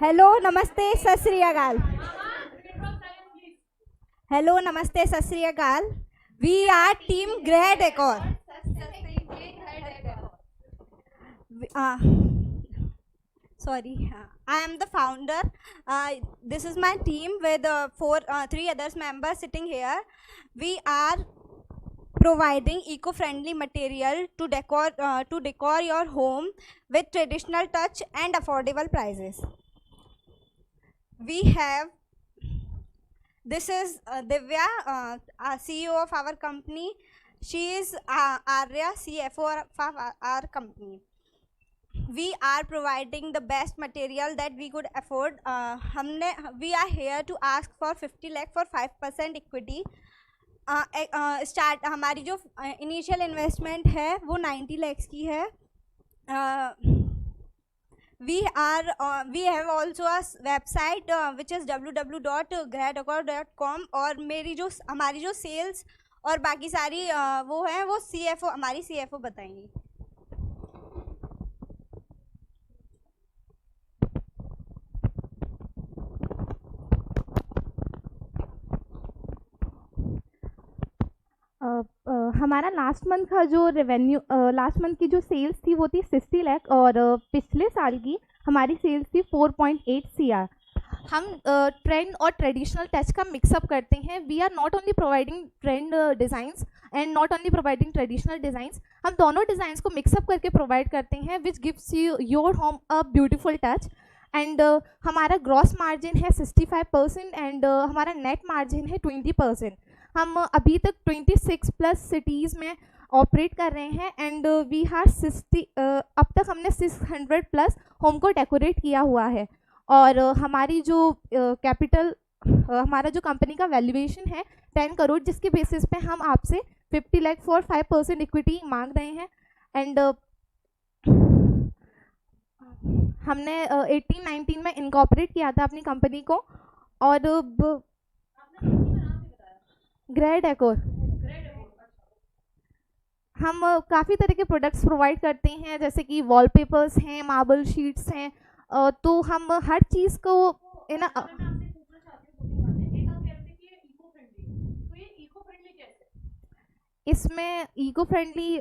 हेलो नमस्ते सत श्री अकाल. हेलो नमस्ते सत श्री अकाल. वी आर टीम ग्रह decor. Sorry, I am the founder. This is my team with three others members sitting here. We are providing eco-friendly material to decor your home with traditional touch and affordable prices. We have, this is Divya, CEO of our company. She is Arya, CFO of our company. We are providing the best material that we could afford. We are here to ask for 50 lakh for 5% equity. हमारी जो initial investment है वो 90 lakhs की है. We have also a website which is www.grahdecor.com. और हमारी जो sales और बाकी सारी वो है वो हमारी CFO बताएंगी. हमारा लास्ट मंथ का जो रेवेन्यू, लास्ट मंथ की जो सेल्स थी वो थी 60 लाख और पिछले साल की हमारी सेल्स थी 4.8 CR. हम ट्रेंड और ट्रेडिशनल टच का मिक्सअप करते हैं. We are not only providing trend designs and not only providing traditional designs. हम दोनों डिज़ाइंस को मिक्सअप करके प्रोवाइड करते हैं which gives you your home a beautiful touch. And हमारा ग्रॉस मार्जिन है 65% एंड हमारा नेट मार्जिन है 20%. हम अभी तक 26+ सिटीज़ में ऑपरेट कर रहे हैं एंड वी हैव 60, अब तक हमने 600+ होम को डेकोरेट किया हुआ है. और हमारी जो कैपिटल, हमारा जो कंपनी का वैल्यूएशन है 10 करोड़, जिसके बेसिस पे हम आपसे 50 लाख फॉर 5% इक्विटी मांग रहे हैं. एंड हमने 18-19 में इनकॉर्पोरेट किया था अपनी कंपनी को. और ग्रह डेकोर, हम काफ़ी तरह के प्रोडक्ट्स प्रोवाइड करते हैं जैसे कि वॉलपेपर्स हैं, मार्बल शीट्स हैं. तो हम हर चीज़ को इसमें इको फ्रेंडली,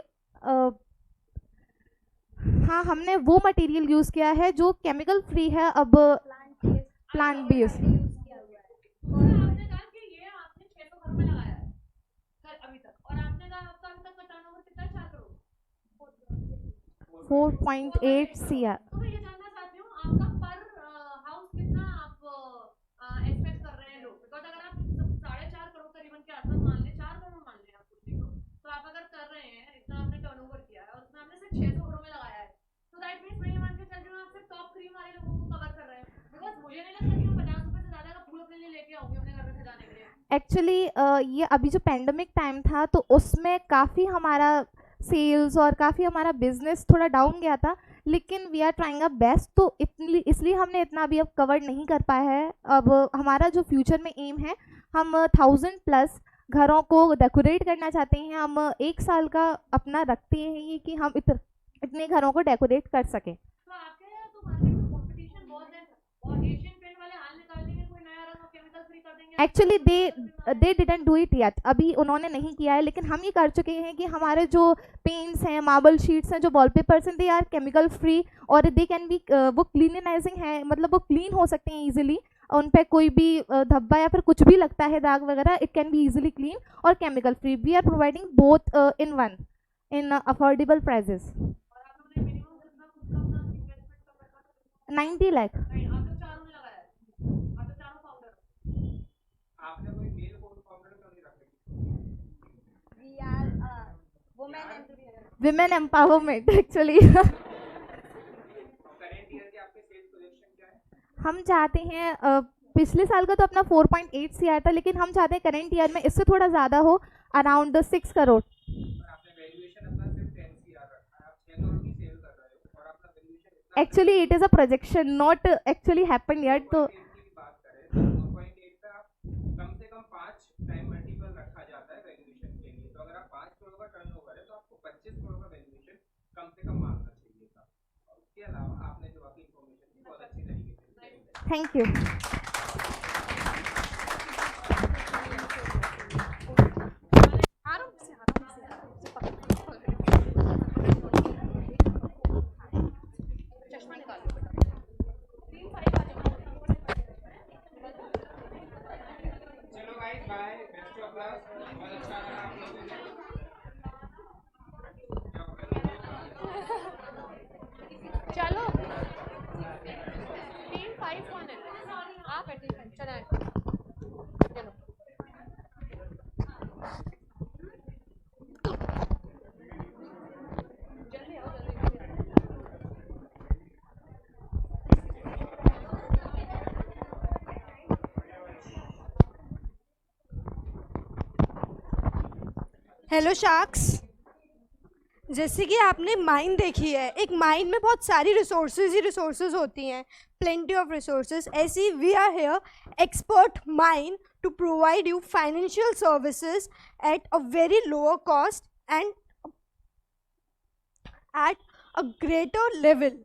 हाँ, हमने वो मटेरियल यूज़ किया है जो केमिकल फ्री है. अब प्लांट बेस्ड 4.8 CR. तो मैं ये जानना चाहती हूँ आपका पर हाउस कितना आप एक्सपेक्ट कर रहे हैं लोग. बिकॉज अगर आप 4.5 करोड़ करीबन के आसपास मान लें, 4 करोड़ मान लें आप कुछ को, तो आप अगर कर रहे हैं इतना, आपने टर्नओवर किया है और उसमें आपने सिर्फ 600 करोड़ में लगाया है, तो दैट मीन्स मैं ये मान के चल रही हूँ आप सिर्फ टॉप क्रीम वाले लोगों को कवर कर रहे हैं. बिकॉज मुझे नहीं लगता कि मैं 50 रुपये से ज़्यादा का फूल अपने लिए लेके आऊँगी अपने घर में सजाने के लिए. एक्चुअली ये अभी जो पेंडेमिक टाइम था तो उसमें काफ़ी हमारा सेल्स और काफ़ी हमारा बिजनेस थोड़ा डाउन गया था, लेकिन we are trying a best. तो इसलिए हमने इतना अभी अब कवर नहीं कर पाया है. अब हमारा जो फ्यूचर में एम है, हम 1000+ घरों को डेकोरेट करना चाहते हैं. हम 1 साल का अपना रखते हैं ये कि हम इतने घरों को डेकोरेट कर सकें. तो आपके यहाँ तो मार्केट में कंपटीशन बहुत है और एशियन पेंट वाले हाल निकाल देंगे, कोई नया रंग और केमिकल फ्री कर देंगे. Actually they didn't do it yet. अभी उन्होंने नहीं किया है, लेकिन हम ये कर चुके हैं कि हमारे जो पेंट्स हैं, मार्बल शीट्स हैं, जो वॉलपेपर्स हैं, दे आर केमिकल फ्री और दे कैन बी, वो क्लीनिनाइजिंग है, मतलब वो क्लीन हो सकते हैं ईजिली. उन पर कोई भी धब्बा या फिर कुछ भी लगता है, दाग वगैरह, it can be easily clean और chemical free. We are providing both in one in affordable prices. 90 lakh. आपने कोई मेल फाउंडर क्यों नहीं रखे? Women empowerment actually. Current year के आपके सेल्स प्रोजेक्शन क्या है? हम चाहते हैं पिछले साल का तो अपना 4.8 CR था, लेकिन हम चाहते हैं करेंट ईयर में इससे थोड़ा ज़्यादा हो, अराउंड 6 करोड़। पर आपने वैल्यूएशन अपना सिर्फ 10 CR रखा है, आप 6 करोड़ की सेल कर रहे हो और अपना वैल्यूएशन इतना actually it is a projection, not actually happen yet. तो 4.8 की बात करें तो 4.8 पे आप कम से कम 5 टाइम मल्टीपल रखा जाता है वैल्यूएशन के लिए। तो अगर आप 5 करोड़ का टर्नओवर है तो आपको 25 करोड़ का वैल्यूएशन कम से कम मांगना चाहिए था। और उसके अलावा आपने जो बाकी इन्फॉर्मेशन दी बहुत अच्छी तरीके से दी। Thank you. चलो guys bye, best of luck, बहुत अच्छा लगा आप लोगों को। चलो टीम 5 कौन है? आप है टीम 5, चलो चलो। जल्दी आओ जल्दी। हेलो शार्क्स, जैसे कि आपने माइन देखी है, एक माइन में बहुत सारी रिसोर्सेज ही रिसोर्सेज होती हैं, प्लेंटी ऑफ रिसोर्सेज। ऐसी we are here expert mine to provide you financial services at a very lower cost and at a greater level.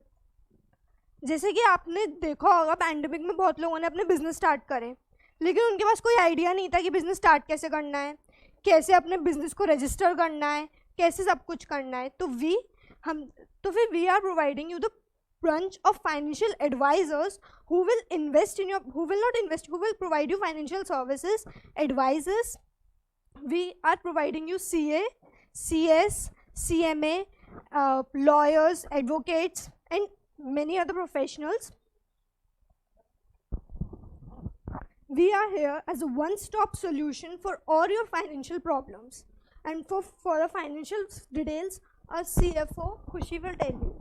जैसे कि आपने देखा होगा पैंडेमिक में बहुत लोगों ने अपने बिजनेस स्टार्ट करे, लेकिन उनके पास कोई आइडिया नहीं था कि बिजनेस स्टार्ट कैसे करना है, कैसे अपने बिजनेस को रजिस्टर करना है, कैसे सब कुछ करना है। तो फिर we are providing you the bunch of financial advisors who will provide you financial services, advisors. We are providing you CA, CS, CMA, lawyers, advocates, and many other professionals. We are here as a one-stop solution for all your financial problems. And for the financial details, our CFO, Khushi, will tell you.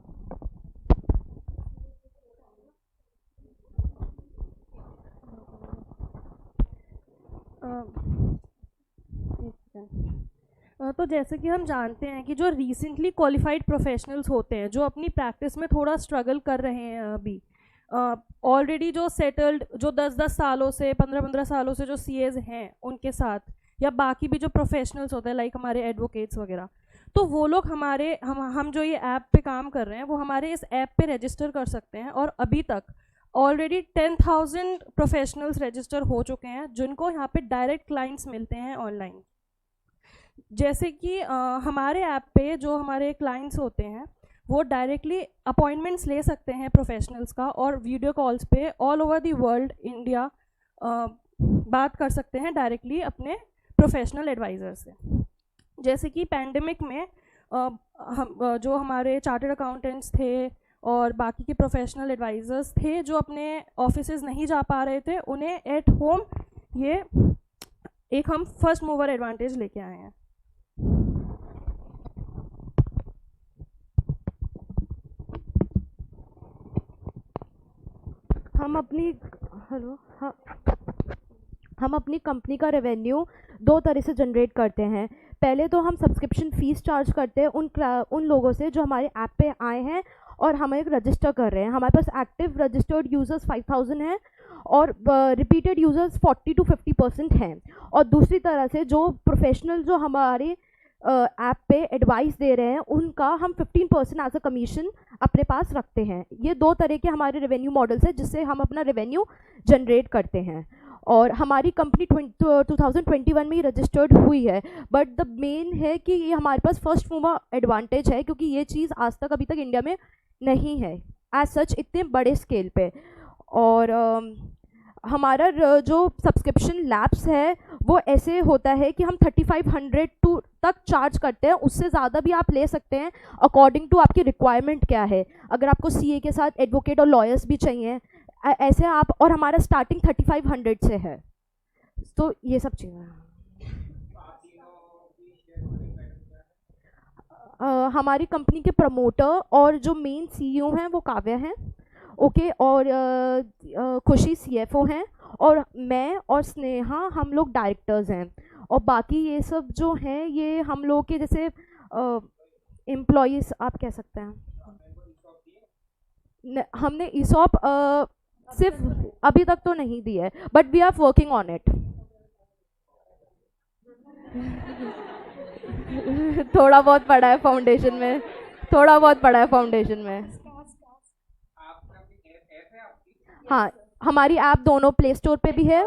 तो जैसे कि हम जानते हैं कि जो recently qualified professionals होते हैं, जो अपनी प्रैक्टिस में थोड़ा स्ट्रगल कर रहे हैं अभी, ऑलरेडी जो सेटल्ड, जो 10-10 सालों से 15-15 सालों से जो CAs हैं उनके साथ, या बाकी भी जो प्रोफेशनल्स होते हैं लाइक हमारे एडवोकेट्स वगैरह, तो वो लोग हमारे हम जो ये ऐप पे काम कर रहे हैं वो हमारे इस ऐप पे रजिस्टर कर सकते हैं। और अभी तक ऑलरेडी 10,000 प्रोफेशनल्स रजिस्टर हो चुके हैं जिनको यहाँ पे डायरेक्ट क्लाइंट्स मिलते हैं ऑनलाइन। जैसे कि हमारे ऐप पे जो हमारे क्लाइंट्स होते हैं वो डायरेक्टली अपॉइंटमेंट्स ले सकते हैं प्रोफेशनल्स का, और वीडियो कॉल्स पे all over the world India बात कर सकते हैं डायरेक्टली अपने प्रोफेशनल एडवाइज़र से। जैसे कि पैंडेमिक में जो हमारे चार्टर्ड अकाउंटेंट्स थे और बाकी के प्रोफेशनल एडवाइज़र्स थे जो अपने ऑफिसेज नहीं जा पा रहे थे, उन्हें एट होम ये एक हम फर्स्ट मूवर एडवांटेज लेके आए हैं। हम अपनी कंपनी का रेवेन्यू 2 तरह से जनरेट करते हैं। पहले तो हम सब्सक्रिप्शन फ़ीस चार्ज करते हैं उन लोगों से जो हमारे ऐप पे आए हैं और हमें रजिस्टर कर रहे हैं। हमारे पास एक्टिव रजिस्टर्ड यूज़र्स 5,000 हैं और रिपीटेड यूज़र्स 40 to 50% हैं। और दूसरी तरह से जो प्रोफेशनल जो हमारे ऐप पे एडवाइस दे रहे हैं उनका हम 15% एज अ कमीशन अपने पास रखते हैं। ये 2 तरह के हमारे रेवेन्यू मॉडल्स हैं जिससे हम अपना रेवेन्यू जनरेट करते हैं। और हमारी कंपनी 2021 में ही रजिस्टर्ड हुई है, बट द मेन है कि ये हमारे पास फर्स्ट मूवर एडवांटेज है क्योंकि ये चीज़ आज तक अभी तक इंडिया में नहीं है एज सच इतने बड़े स्केल पे। और हमारा जो सब्सक्रिप्शन लैब्स है वो ऐसे होता है कि हम 3,500 to तक चार्ज करते हैं, उससे ज़्यादा भी आप ले सकते हैं अकॉर्डिंग टू आपकी रिक्वायरमेंट क्या है। अगर आपको सीए के साथ एडवोकेट और लॉयर्स भी चाहिए ऐसे आप, और हमारा स्टार्टिंग 3500 से है। तो ये सब चीज़ें हैं। हमारी कंपनी के प्रमोटर और जो मेन सीईओ हैं वो काव्या हैं, ओके, और खुशी सीएफओ हैं, और मैं और स्नेहा हम लोग डायरेक्टर्स हैं, और बाकी ये सब जो हैं ये हम लोग के जैसे एम्प्लॉयज़ आप कह सकते हैं। हमने ईसॉप सिर्फ अभी तक तो नहीं दी है, but we are working on it. थोड़ा बहुत पड़ा है फाउंडेशन में, थोड़ा बहुत पड़ा है फाउंडेशन में। हाँ, हमारी ऐप दोनों प्ले स्टोर पे भी है,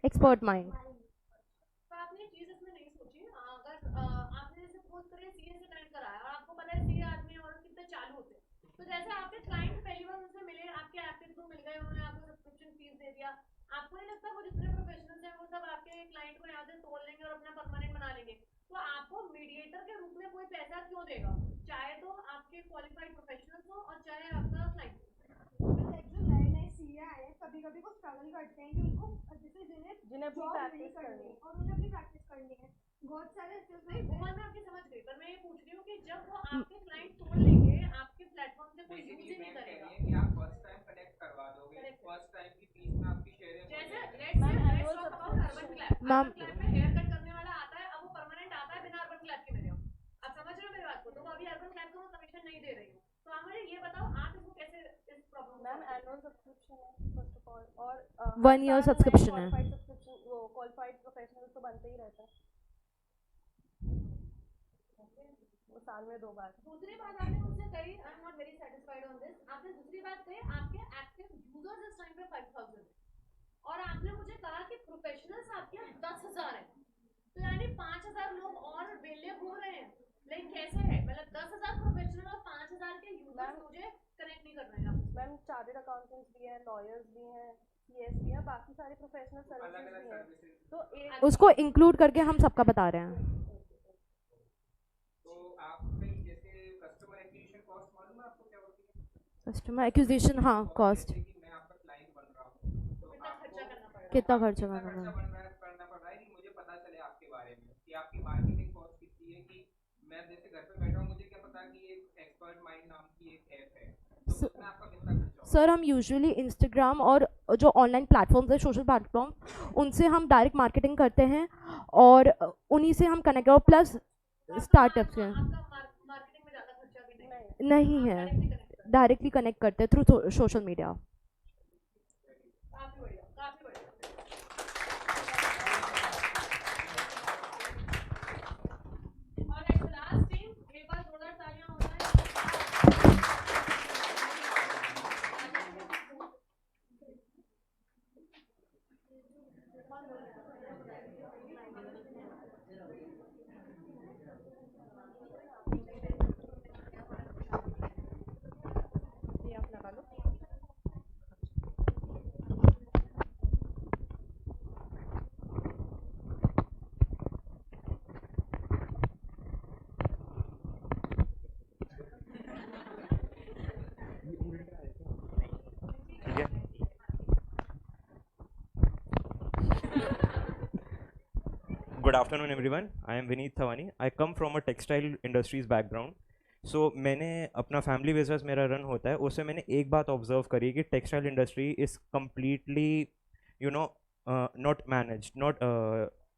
एक्सपर्ट माइंड। तो आपने चीज इसमें नहीं सोची, अगर आपने जैसे सपोज करें सीए से कनेक्ट कराया और आपको पता है सीए आदमी और कितने चालू होते हैं, तो जैसे आपके क्लाइंट पहली बार उनसे मिले, आपके ऐप के थ्रू मिल गए, उन्होंने आपको सब्सक्रिप्शन फीस दे दिया, आपको नहीं लगता वो जितने प्रोफेशनल्स हैं वो सब आपके क्लाइंट को यहाँ से तोड़ लेंगे और अपना परमानेंट बना लेंगे? तो आपको मीडिएटर के रूप में कोई पैसा क्यों देगा, चाहे तो आपके क्वालिफाइड प्रोफेशनल्स हो और चाहे आपका क्लाइंट। नए नए सीए आए हैं, कभी कभी वो स्ट्रगल करते हैं कि उनको जैसे जिन्हें अपनी प्रैक्टिस करनी है और उन्हें अपनी प्रैक्टिस करनी है। बहुत सारे नहीं, वो मैं आपकी समझ गई, पर मैं ये पूछ रही हूँ कि जब वो आपके क्लाइंट तोड़ लेंगे, आपके प्लेटफॉर्म से कोई यूज ही नहीं करेगा, कि आप फर्स्ट टाइम कनेक्ट करवा दोगे, फर्स्ट टाइम की फीस में आपकी शेयरिंग जैसे let's talk about urban clap. Urban clap में हेयर कट करने वाला आता है, अब वो परमानेंट आता है बिना अर्बन क्लैप के मेरे। आप समझ रहे हो मेरी बात को? तो अभी अर्बन क्लैप को मैं कमीशन नहीं दे रही हूँ, तो आप मुझे ये बताओ आप इसको कैसे इस प्रॉब्लम मैम एनुअल सब्सक्रिप्शन है फर्स्ट ऑफ ऑल, और 1 ईयर सब्सक्रिप्शन है। वो क्वालिफाइड प्रोफेशनल तो बनते ही रहता है, वो साल में 2 बार। दूसरी बात आपने मुझसे कही, I am not very satisfied on this, आपने दूसरी बात कही आपके एक्टिव यूजर्स इस टाइम पे 5000 और आपने मुझे कहा कि प्रोफेशनल्स आपके 10,000 हैं, तो यानी 5000 लोग और बेले घूम रहे हैं। लेकिन कैसे है, मतलब 10,000 प्रोफेशनल और 5000 के यूजर्स मुझे कनेक्ट नहीं कर रहे हैं। मैम चार्टर्ड अकाउंटेंट्स भी हैं, लॉयर्स भी हैं, सीएस भी हैं, बाकी सारे प्रोफेशनल सर्विसेज भी हैं, तो एक उसको इंक्लूड करके हम सबका बता रहे हैं। तो आप कहीं जैसे कस्टमर एक्विजिशन कॉस्ट मालूम है आपको क्या होती है? कस्टमर एक्विजिशन, हाँ, कॉस्ट जैसे कि मैं आपका क्लाइंट बन रहा हूँ, तो आपको कितना खर्चा कितना करना खर्चा पड़ेगा? करना पड़ रहा है कि मुझे पता चले आपके बारे में कि आपकी मार्केटिंग कॉस्ट कितनी है, कि मैं जैसे घर पे बैठा हूँ मुझे क्या पता कि एक एक्सपर्ट माइंड नाम की एक ऐप है, तो उसमें आपका कितना खर्चा होगा? सर, हम यूजुअली इंस्टाग्राम और जो ऑनलाइन प्लेटफॉर्म्स है, सोशल प्लेटफॉर्म, उनसे हम डायरेक्ट मार्केटिंग करते हैं और उन्हीं से हम कनेक्ट, और प्लस स्टार्टअप्स हैं मार्केटिंग में ज्यादा खर्चा भी नहीं नहीं है, डायरेक्टली कनेक्ट करते हैं थ्रू सोशल मीडिया। काफी बढ़िया, काफी बढ़िया। और नेक्स्ट लास्ट टीम, एक बार जोरदार तालियां हो जाए। Good afternoon, everyone. I am Vineet Thawani. I come from a textile industries background. So मैंने अपना फैमिली बिजनेस मेरा रन होता है, उससे मैंने एक बात ऑब्जर्व करी कि textile industry is completely not managed, not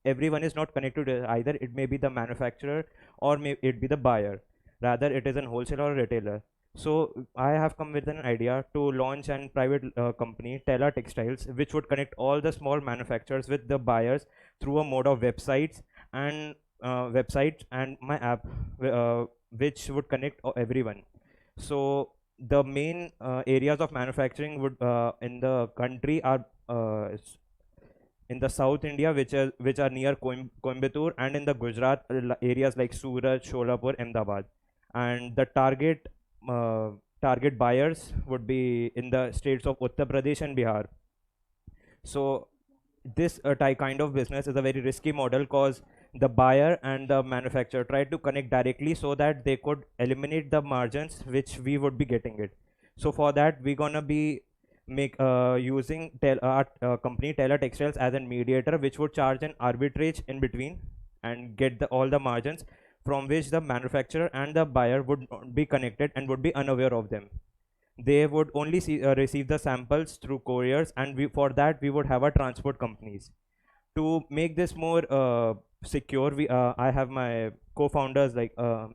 everyone is not connected. Either it may be the manufacturer or may it be the buyer. Rather, it is a wholesaler or retailer. So I have come with an idea to launch an private company, Tela Textiles, which would connect all the small manufacturers with the buyers through a mode of websites and my app, which would connect everyone. So the main areas of manufacturing would in the country are in the South India, which are near Coimbatore, and in the Gujarat areas like Surat, Sholapur, Ahmedabad, and the target buyers would be in the states of Uttar Pradesh and Bihar. So this kind of business is a very risky model, because the buyer and the manufacturer tried to connect directly so that they could eliminate the margins which we would be getting it. So for that, we're gonna be using our company Taylor Textiles as a mediator, which would charge an arbitrage in between and get all the margins from which the manufacturer and the buyer would not be connected and would be unaware of them. They would only receive the samples through couriers, and for that we would have our transport companies. To make this more secure, I have my co-founders like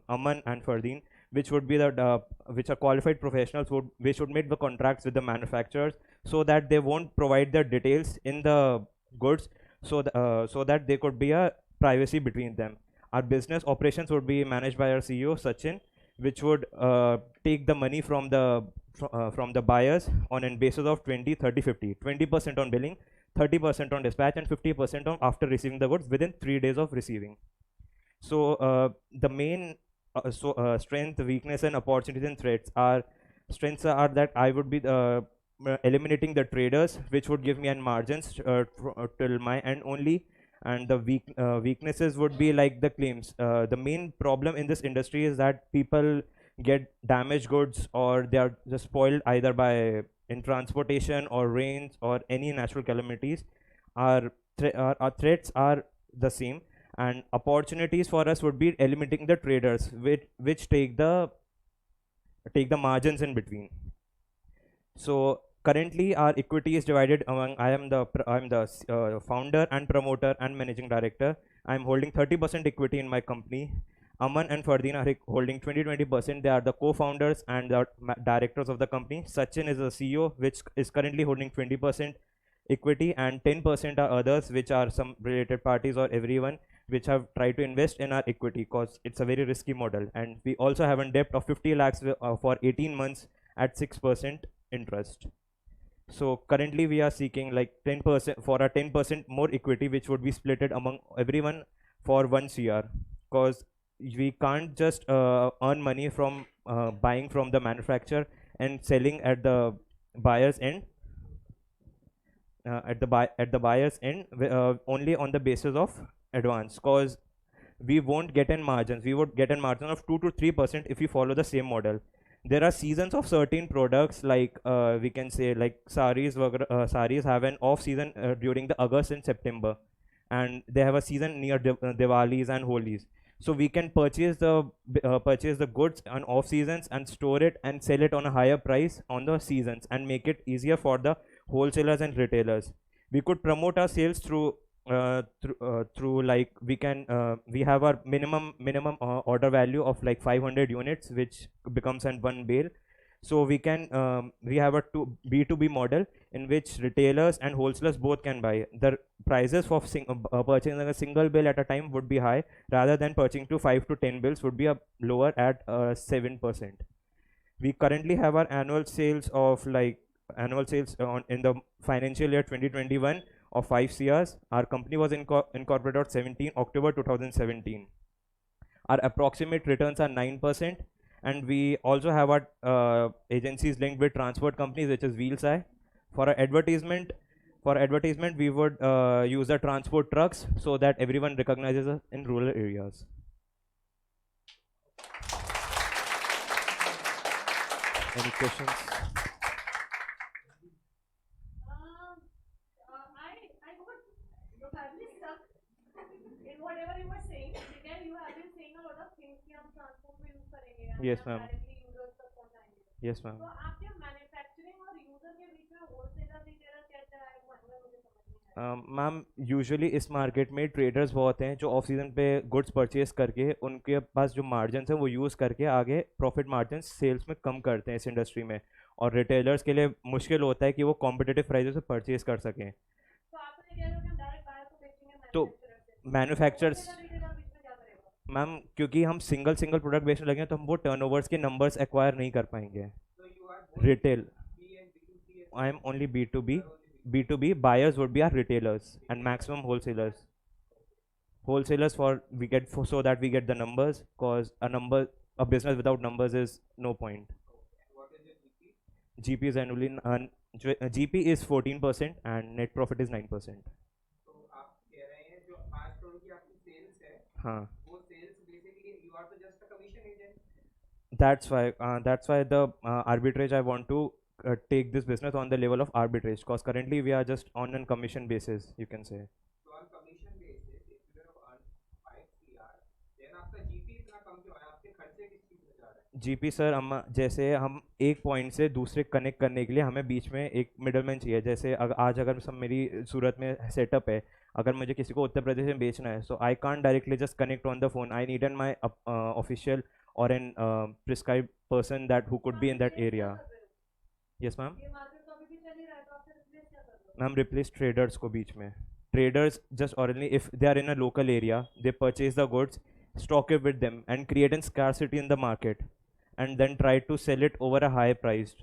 Aman and Fardeen, which would be which are qualified professionals which would make the contracts with the manufacturers so that they won't provide their details in the goods, so that there could be a privacy between them. Our business operations would be managed by our CEO Sachin, which would take the money from the buyers on a basis of 20, 30, 50. 20% on billing, 30% on dispatch, and 50% on after receiving the goods within 3 days of receiving. So the main strength, weakness, and opportunities and threats are strengths are that I would be eliminating the traders, which would give me an margins till my end only. And the weaknesses would be like the claims. The main problem in this industry is that people get damaged goods, or they are just spoiled either by in transportation or rains or any natural calamities. Our threats are the same, and opportunities for us would be eliminating the traders, which take the margins in between. So currently our equity is divided among I am the founder and promoter and managing director. I'm holding 30% equity in my company. Aman and Fardeen are holding 20%. They are the co-founders and the directors of the company. Sachin is the CEO, which is currently holding 20% equity, and 10% are others, which are some related parties or everyone which have tried to invest in our equity, because it's a very risky model. And we also have a debt of 50 lakhs for 18 months at 6% interest. So currently we are seeking like 10% for a 10% more equity, which would be splitted among everyone for 1 CR, because we can't just earn money from buying from the manufacturer and selling at the buyer's end. At the buyer's end, only on the basis of advance, because we won't get in margins. We would get a margin of 2 to 3% if we follow the same model. There are seasons of certain products, like we can say like saris. Saris have an off season during the August and September, and they have a season near Diwalis and Holi's. So we can purchase the goods on off seasons and store it and sell it on a higher price on the seasons, and make it easier for the wholesalers and retailers. We could promote our sales through like we have our minimum order value of like 500 units, which becomes an one bale. So we have a B2B model in which retailers and wholesalers both can buy. The prices for purchasing a single bill at a time would be high, rather than purchasing to 5 to 10 bills would be lower at 7%. We currently have our annual sales in the financial year 2021 of 5 CRs. Our company was incorporated on 17 October 2017. Our approximate returns are 9%, and we also have our agencies linked with transport companies, which is Wheelseye. For our advertisement, we would use the transport trucks so that everyone recognizes us in rural areas. Any questions? I got your family stuck in whatever you were saying. Because you have been saying a lot of things कि हम transport में use करेंगे. Yes, ma'am. Directly users तक पहुंचाएंगे. Yes, ma'am. तो आपके manufacturing और user के बीच में wholesaler retailer कैसे आए वो मुझे समझ नहीं आया. मैम यूजुअली इस मार्केट में ट्रेडर्स बहुत हैं जो ऑफ सीजन पे गुड्स परचेज करके उनके पास जो मार्जिन हैं वो यूज़ करके आगे प्रॉफिट मार्जिन सेल्स में कम करते हैं इस इंडस्ट्री में, और रिटेलर्स के लिए मुश्किल होता है कि वो कॉम्पिटिटिव प्राइस से परचेज कर सकें. तो आपने कह रहे हो कि हम डायरेक्ट बायर को बेचेंगे तो मैन्युफैक्चरर्स retailer बीच में क्या करेगा. मैम, क्योंकि हम सिंगल प्रोडक्ट बेचने लगे तो हम वो टर्नओवर्स के नंबर्स एक्वायर नहीं कर पाएंगे. Retail, I am only B2B. Buyers would be our retailers, and maximum wholesalers. So that we get the numbers, because a business without numbers is no point. What is your GP? GP is annually GP is 14% and net profit is 9%. तो आप कह रहे हैं जो 5 करोड़ की आपकी sales है हाँ, वो सेल्स बेसिकली यू आर तो just a commission agent. that's why the arbitrage I want to take this business on the level of arbitrage, because currently we are just on a commission basis, you can say. So on commission basis, if you have earned 5 CR, then आपका GP इतना कम क्यों है? आपके खर्चे किस चीज़ में जा रहे हैं? जीपी सर, हम जैसे हम एक पॉइंट से दूसरे कनेक्ट करने के लिए हमें बीच में एक मिडलमैन चाहिए. जैसे आज अगर सब मेरी सूरत में सेटअप है, अगर मुझे किसी को उत्तर प्रदेश में बेचना है, so I can't directly just connect on the phone. I need an my official or an prescribe person that who could be in that area. Yes ma'am. ये मार्केट तो अभी भी चल ही रहा है, तो आप फिर रिप्लेस क्या कर रहे हो? मैम, रिप्लेस ट्रेडर्स को बीच में. Traders just only if they are in a local area, they purchase the goods, stock it with them, and create a scarcity in the market, and then try to sell it over a high price.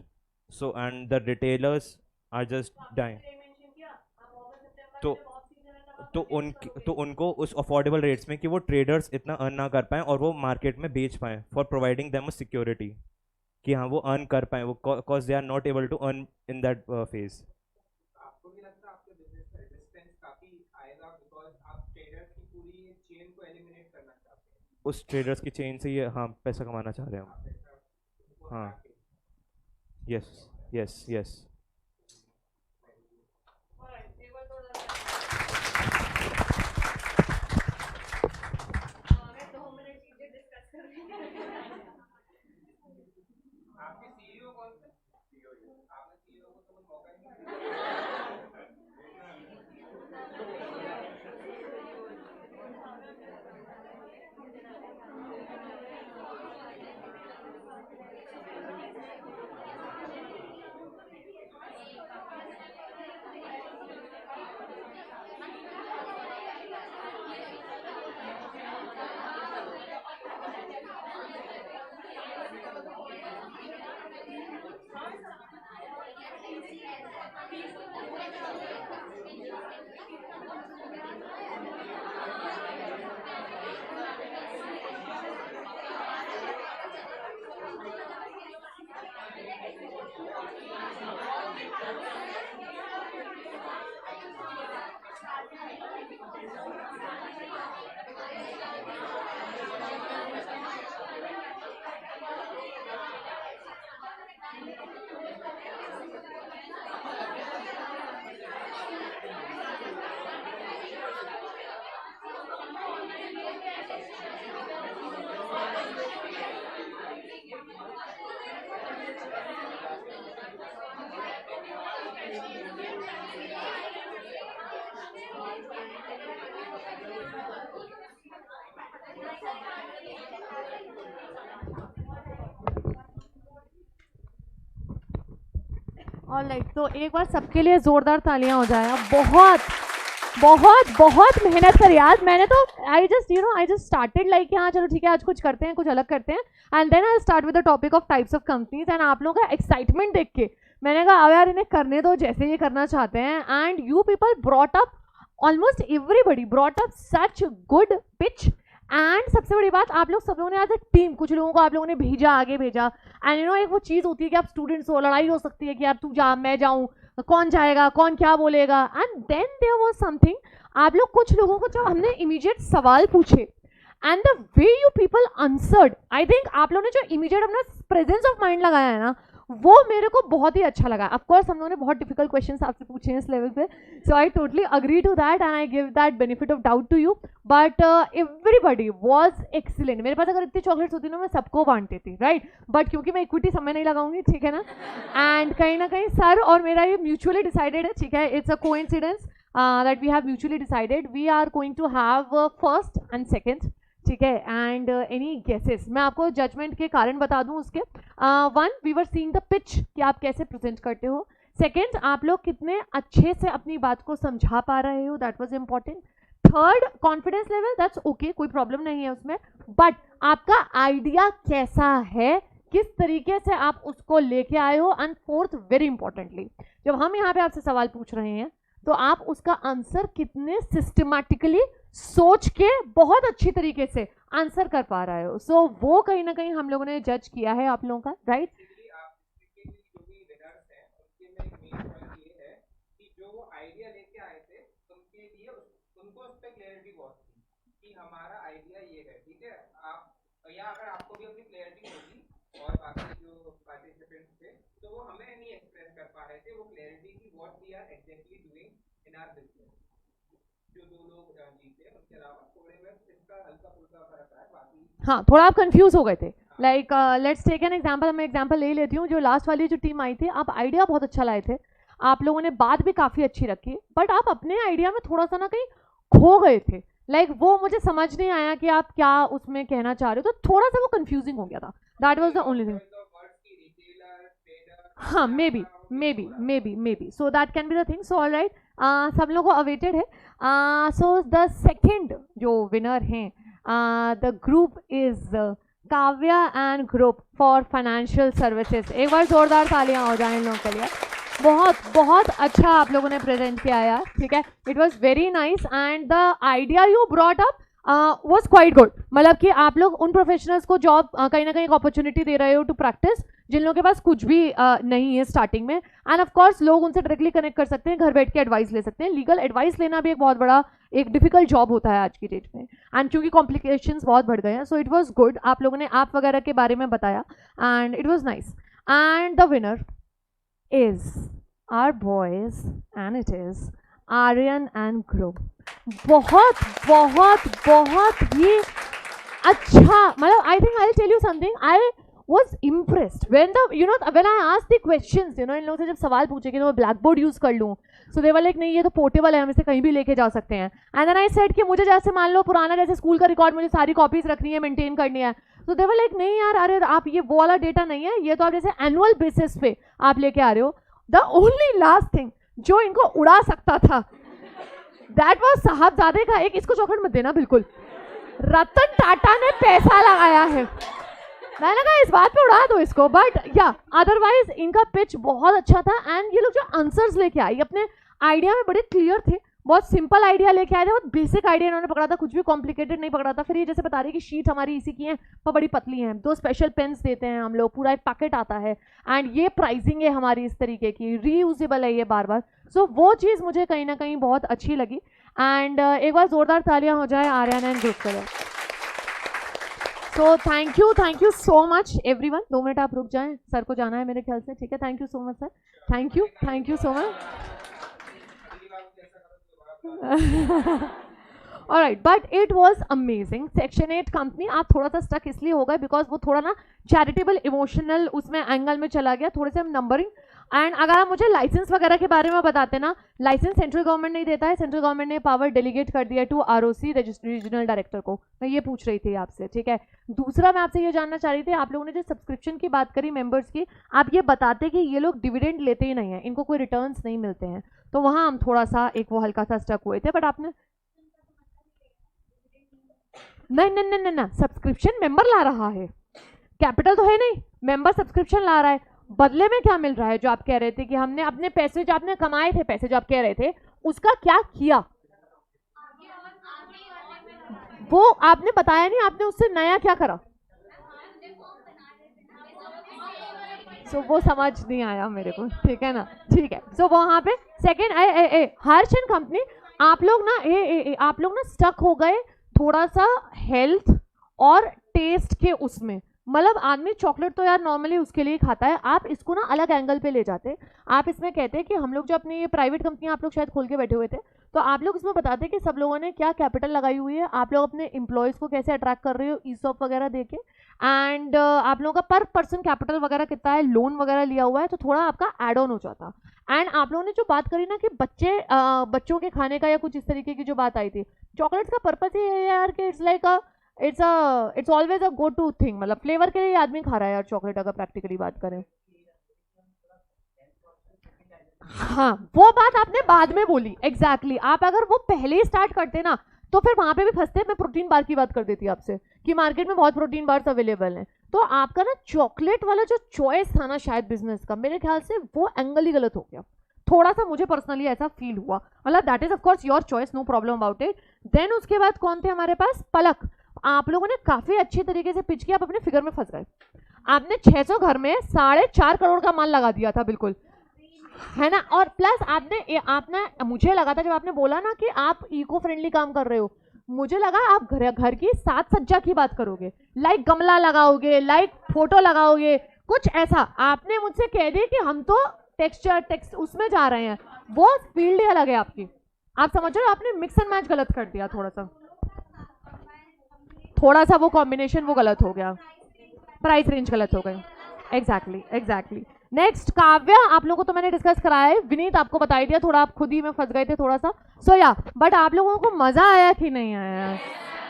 So and the retailers are just dying. ये mention किया, आप अगस्त सितंबर तो में बहुत season है, तब आप तो purchase उनकी करोगे। तो उनको उस अफोर्डेबल रेट्स में कि वो ट्रेडर्स इतना अर्न ना कर पाएँ और वो मार्केट में बेच पाएँ, for providing them a security कि हाँ वो अर्न कर पाएँ, वो cause they are not able to earn in that phase. आपको भी लगता है आपके बिजनेस का रेजिस्टेंस काफी आएगा बिकॉज आप ट्रेडर्स की पूरी चेन को एलिमिनेट करना चाहते हैं. उस ट्रेडर्स की चेन से ये हाँ पैसा कमाना चाह रहे हैं हम. आप ऐसा उनको हाँ. हटा के. Yes yes yes. Alright, एक बार तो हमें 2 मिनट चीजें डिस्कस करनी है। आपके सीईओ कौन थे? आपने सीईओ को तो कोई मौका ही नहीं दिया. ऑलराइट, तो एक बार सबके लिए जोरदार तालियां हो जाए. बहुत बहुत बहुत मेहनत करी आज मैंने. तो आई जस्ट स्टार्टेड लाइक हाँ चलो ठीक है आज कुछ करते हैं, कुछ अलग करते हैं, and then I start with the topic of types of companies. And आप लोगों का एक्साइटमेंट देख के मैंने कहा अब यार इन्हें करने दो जैसे ये करना चाहते हैं. And you people brought up, almost everybody brought up such good pitch. And सबसे बड़ी बात, आप लोग सब लोगों ने आज एक टीम, कुछ लोगों को आप लोगों ने भेजा, आगे भेजा. एंड एक वो चीज़ होती है कि आप स्टूडेंट्स हो, लड़ाई हो सकती है कि यार तू जा मैं जाऊँ, कौन जाएगा कौन क्या बोलेगा. And then there was something, आप लोग कुछ लोगों को जब हमने इमीडिएट सवाल पूछे and the way you people answered, I think आप लोगों ने जो इमीडिएट अपना प्रेजेंस ऑफ माइंड लगाया है ना, वो मेरे को बहुत ही अच्छा लगा. ऑफ कोर्स हम लोगों ने बहुत डिफिकल्ट क्वेश्चंस आपसे पूछे हैं इस लेवल पे, so I totally agree to that and I give that benefit of doubt to you. But everybody was excellent. मेरे पास अगर इतनी चॉकलेट्स होती ना मैं सबको बांटती थी, राइट. बट क्योंकि मैं इक्विटी समय नहीं लगाऊंगी, ठीक है ना. एंड कहीं ना कहीं सर और मेरा ये म्यूचुअली डिसाइडेड है, ठीक है. It's a coincidence that we have mutually decided we are going to have first and second, ठीक है. एंड एनी गेसेस, मैं आपको जजमेंट के कारण बता दूं उसके. One, we were seeing the pitch कि आप कैसे प्रेजेंट करते हो. सेकेंड, आप लोग कितने अच्छे से अपनी बात को समझा पा रहे हो, that was important. Third, confidence level, that's okay, कोई प्रॉब्लम नहीं है उसमें. बट आपका आइडिया कैसा है, किस तरीके से आप उसको लेके आए हो. एंड फोर्थ, वेरी इंपॉर्टेंटली, जब हम यहाँ पे आपसे सवाल पूछ रहे हैं तो आप उसका आंसर कितने सिस्टमैटिकली सोच के बहुत अच्छी तरीके से आंसर कर पा रहे हो. सो वो कहीं ना कहीं हम लोगों ने जज किया है आप लोगों का, राइट. Basically, आप इसके लिए जो भी winners हैं उनके में एक मेन पॉइंट ये है कि जो वो आइडिया लेके आए थे उनके लिए उनको उस पर क्लैरिटी बहुत थी कि हमारा आइडिया ये है, ठीक है, आप या अगर आपको भी अपनी क्लैरिटी होगी और बाकी जो पार्टिसिपेंट्स थे तो वो हमें नहीं एक्सप्रेस कर पा रहे थे वो क्लैरिटी की what we are exactly doing in our business. जो दो लोग जीते उनके अलावा थोड़े में इसका हल्का फुल्का फर्क है, बाकी हाँ थोड़ा आप कंफ्यूज हो गए थे। Like let's take an example, मैं एग्जांपल ले लेती हूँ। जो लास्ट वाली जो टीम आई थी, आप आइडिया बहुत अच्छा लाए थे, आप लोगों ने बात भी काफ़ी अच्छी रखी, बट आप अपने आइडिया में थोड़ा सा ना कहीं खो गए थे। लाइक वो मुझे समझ नहीं आया कि आप क्या उसमें कहना चाह रहे हो, तो थोड़ा सा वो कंफ्यूजिंग हो गया था। That was the only thing. हाँ may be so that can be the thing. So all right, सब लोगों को अवेटेड है। सो द सेकेंड जो विनर हैं, the group is Kavya and group for financial services. एक बार जोरदार तालियां हो जाएं इन लोगों के लिए। बहुत बहुत अच्छा आप लोगों ने प्रेजेंट किया यार, ठीक है, it was very nice and the idea you brought up was quite good. मतलब कि आप लोग उन प्रोफेशनल्स को जॉब कहीं ना कहीं एक अपॉर्चुनिटी दे रहे हो टू प्रैक्टिस, जिन लोगों के पास कुछ भी नहीं है स्टार्टिंग में, एंड ऑफ कोर्स लोग उनसे डायरेक्टली कनेक्ट कर सकते हैं, घर बैठ के एडवाइस ले सकते हैं। लीगल एडवाइस लेना भी एक बहुत बड़ा एक डिफिकल्ट जॉब होता है आज की डेट में, एंड क्योंकि कॉम्प्लिकेशंस बहुत बढ़ गए हैं। सो इट वॉज गुड, आप लोगों ने आप वगैरह के बारे में बताया and it was nice. And the winner is our boys and it is Aryan and Group। बहुत बहुत बहुत ही अच्छा, मतलब I think I'll tell you something, I was impressed when the when I asked the questions, इन लोगों से जब सवाल पूछे कि मैं ब्लैक बोर्ड यूज़ कर लूँ, so they were like नहीं ये तो पोर्टेबल है, हम इसे कहीं भी लेके जा सकते हैं। and then I said कि मुझे जैसे मान लो पुराना जैसे स्कूल का रिकॉर्ड मुझे सारी कॉपीज रखनी है, मेंटेन करनी है, तो they were like नहीं यार, अरे आप ये वो वाला डेटा नहीं है, ये तो आप जैसे एनुअल बेसिस पे आप लेके आ रहे हो। द ओनली लास्ट थिंग जो इनको उड़ा सकता था दैट वाज साहबजादे का एक, इसको चॉकलेट मत देना बिल्कुल, रतन टाटा ने पैसा लगाया है, मैंने कहा इस बात पे उड़ा दो इसको, बट या अदरवाइज इनका पिच बहुत अच्छा था। एंड ये लोग जो आंसर्स लेके आई अपने आइडिया में बड़े क्लियर थे, बहुत सिंपल आइडिया लेके आए थे, बहुत बेसिक आइडिया इन्होंने पकड़ा था, कुछ भी कॉम्प्लिकेटेड नहीं पकड़ा था। फिर ये जैसे बता रही कि शीट हमारी इसी की है पर बड़ी पतली है, 2 स्पेशल पेन्स देते हैं हम लोग, पूरा एक पैकेट आता है, एंड ये प्राइसिंग है हमारी इस तरीके की, रीयूजेबल है ये बार बार। सो वो चीज़ मुझे कहीं ना कहीं बहुत अच्छी लगी। एंड एक बार जोरदार तालियां हो जाए आर्यन एंड ग्रुप के लिए। So thank you so much everyone. 2 minute आप रुक जाएं, सर को जाना है मेरे ख्याल से, ठीक है। Thank you so much sir, thank you so much. Alright, but it was amazing। Section 8 company आप थोड़ा सा स्टक इसलिए हो गए बिकॉज वो थोड़ा ना चैरिटेबल इमोशनल उसमें एंगल में चला गया, थोड़े से हम नंबरिंग। एंड अगर आप मुझे लाइसेंस वगैरह के बारे में बताते ना, लाइसेंस सेंट्रल गवर्नमेंट नहीं देता है, सेंट्रल गवर्नमेंट ने पावर डेलीगेट कर दिया टू ROC रीजनल डायरेक्टर को। मैं ये पूछ रही थी आपसे, ठीक है। दूसरा मैं आपसे ये जानना चाह रही थी, आप लोगों ने जो सब्सक्रिप्शन की बात करी मेंबर्स की, आप ये बताते कि ये लोग डिविडेंड लेते ही नहीं है, इनको कोई रिटर्न्स नहीं मिलते हैं, तो वहाँ हम थोड़ा सा एक वो हल्का सा स्टक हुए थे। बट आपने नहीं सब्सक्रिप्शन मेंबर ला रहा है, कैपिटल तो है नहीं, मेंबर सब्सक्रिप्शन ला रहा है। बदले में क्या मिल रहा है जो आप कह रहे थे कि हमने अपने पैसे जो आपने कमाए थे, पैसे जो आप कह रहे थे उसका क्या किया, वो आपने बताया नहीं, आपने उससे नया क्या करा। सो वो समझ नहीं आया मेरे को, ठीक है ना, ठीक है। सो वहां पे सेकेंड हर्ष एंड कंपनी, आप लोग ना स्टक हो गए थोड़ा सा हेल्थ और टेस्ट के उसमें। मतलब आदमी चॉकलेट तो यार नॉर्मली उसके लिए खाता है, आप इसको ना अलग एंगल पे ले जाते। आप इसमें कहते हैं कि हम लोग जो अपनी ये प्राइवेट कंपनी आप लोग शायद खोल के बैठे हुए थे, तो आप लोग इसमें बताते हैं कि सब लोगों ने क्या कैपिटल लगाई हुई है, आप लोग अपने एम्प्लॉयज़ को कैसे अट्रैक्ट कर रहे हो ESOP वगैरह दे के, एंड आप लोगों का पर पर्सन कैपिटल वगैरह कितना है, लोन वगैरह लिया हुआ है, तो थोड़ा आपका एड ऑन हो जाता। एंड आप लोगों ने जो बात करी ना कि बच्चों के खाने का या कुछ इस तरीके की जो बात आई थी, चॉकलेट्स का पर्पस ये है यार कि it's like it's always a go to thing, मतलब फ्लेवर के लिए आदमी खा रहा है यार चॉकलेट, अगर प्रैक्टिकली बात करें। हाँ वो बात आपने बाद में बोली, एग्जैक्टली आप अगर वो पहले ही स्टार्ट करते ना तो फिर वहां पे भी फंसते। मैं प्रोटीन बार की बात कर देती आपसे कि मार्केट में बहुत प्रोटीन बार्स अवेलेबल हैं, तो आपका ना चॉकलेट वाला जो चॉइस था ना शायद बिजनेस का, मेरे ख्याल से वो एंगल ही गलत हो गया थोड़ा सा, मुझे पर्सनली ऐसा फील हुआ। मतलब that is of course your choice, no problem about it. Then उसके बाद कौन थे हमारे पास, पलक। आप लोगों ने काफी अच्छी तरीके से पिच किया, आप अपने फिगर में फंस गए। आपने 600 घर में 4.5 करोड़ का माल लगा दिया था, बिल्कुल है ना। और प्लस आपने मुझे लगा था जब आपने बोला ना कि आप इको फ्रेंडली काम कर रहे हो, मुझे लगा आप घर की साज सज्जा की बात करोगे, लाइक गमला लगाओगे, लाइक फोटो लगाओगे, कुछ ऐसा। आपने मुझसे कह दिया कि हम तो टेक्स्ट उसमें जा रहे हैं, वो फील्ड ही अलग है आपकी। आप समझ रहे हो, आपने मिक्स एंड मैच गलत कर दिया, थोड़ा सा वो कॉम्बिनेशन वो गलत हो गया, प्राइस रेंज गलत हो गई। एग्जैक्टली। नेक्स्ट काव्या, आप लोगों को तो मैंने डिस्कस कराया है, विनीत आपको बता दिया, थोड़ा आप खुद ही में फंस गए थे थोड़ा सा। सो या बट आप लोगों को मजा आया कि नहीं आया?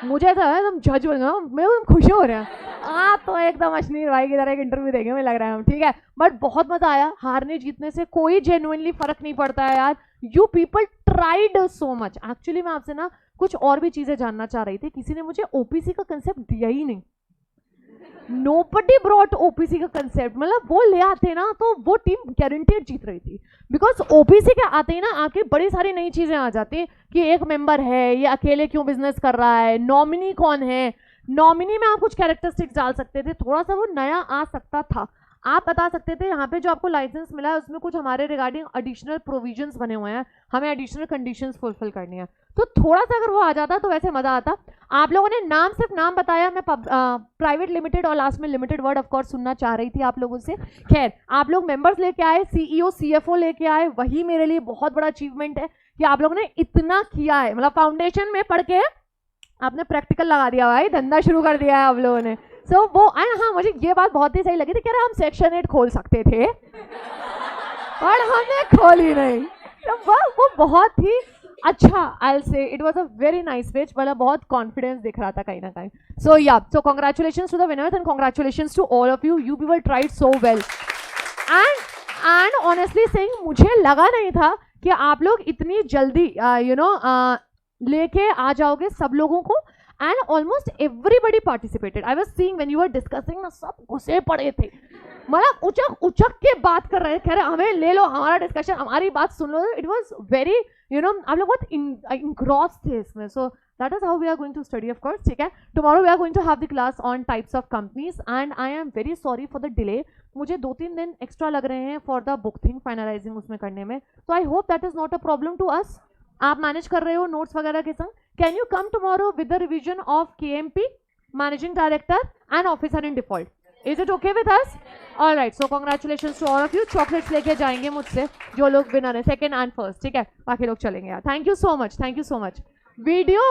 मुझे ऐसा है तुम जज बन गए, मेरे को खुश हो रहे हैं। तो एकदम अश्नीर भाई की तरह एक इंटरव्यू देंगे मुझे लग रहा है हम, ठीक है। बट बहुत मजा आया, हारने जीतने से कोई जेन्युइनली फर्क नहीं पड़ता है यार। You people tried so much. Actually मैं आपसे ना कुछ और भी चीजें जानना चाह रही थी, किसी ने मुझे ओपीसी का कंसेप्ट दिया ही नहीं। नोबडी ब्रॉट ओपीसी का कंसेप्ट, मतलब वो ले आते ना तो वो टीम गारंटेड जीत रही थी, बिकॉज ओपीसी के आते ही ना आपकी बड़ी सारी नई चीजें आ जाती है कि एक मेंबर है, ये अकेले क्यों बिजनेस कर रहा है, नॉमिनी कौन है, नॉमिनी में आप कुछ कैरेक्टरिस्टिक्स डाल सकते थे, थोड़ा सा वो नया आ सकता था। आप बता सकते थे यहाँ पे जो आपको लाइसेंस मिला है उसमें कुछ हमारे रिगार्डिंग एडिशनल प्रोविजंस बने हुए हैं, हमें एडिशनल कंडीशंस फुलफिल करनी है, तो थोड़ा सा अगर वो आ जाता तो वैसे मजा आता। आप लोगों ने सिर्फ नाम बताया, मैं प्राइवेट लिमिटेड और लास्ट में लिमिटेड वर्ड ऑफ कोर्स सुनना चाह रही थी आप लोगों से। खैर आप लोग मेंबर्स लेके आए, सीईओ सीएफओ लेके आए, वही मेरे लिए बहुत बड़ा अचीवमेंट है कि आप लोगों ने इतना किया है। मतलब फाउंडेशन में पढ़ के आपने प्रैक्टिकल लगा दिया भाई, धंधा शुरू कर दिया है आप लोगों ने। सो वो हाँ, मुझे ये बात बहुत ही सही लगी थी, कह रहे हम सेक्शन 8 खोल सकते थे और हमने खोली नहीं। तो वो बहुत ही अच्छा, आई से it was a very nice page, मतलब बहुत कॉन्फिडेंस दिख रहा था कहीं ना कहीं। So yeah, so congratulations to the winners and congratulations to all of you, you people tried so well. And honestly saying, मुझे लगा नहीं था कि आप लोग इतनी जल्दी लेके आ जाओगे सब लोगों को। And almost everybody participated. I was seeing when you were discussing ना, सब घुसे पड़े थे, मतलब उचक के बात कर रहे थे, कह रहे हमें ले लो, हमारा डिस्कशन, हमारी बात सुन लो। इट वाज वेरी आप लोग बहुत इंग्रॉस थे इसमें। So that is how we are going to study of course, ठीक है। Tomorrow we are going to have the class on types of companies and I am very sorry for the delay. मुझे 2-3 दिन extra लग रहे हैं for the book thing finalising उसमें करने में। So I hope that is not a problem to us. आप manage कर रहे हो नोट्स वगैरह के संग। Can you come tomorrow with the revision of KMP, managing director and officer in default? Is it okay with us? Alright, so congratulations to all of you. Chocolates लेके जाएंगे मुझसे जो लोग विनर है, सेकंड एंड फर्स्ट, ठीक है। बाकी लोग चलेंगे यार। Thank you so much, thank you so much. Video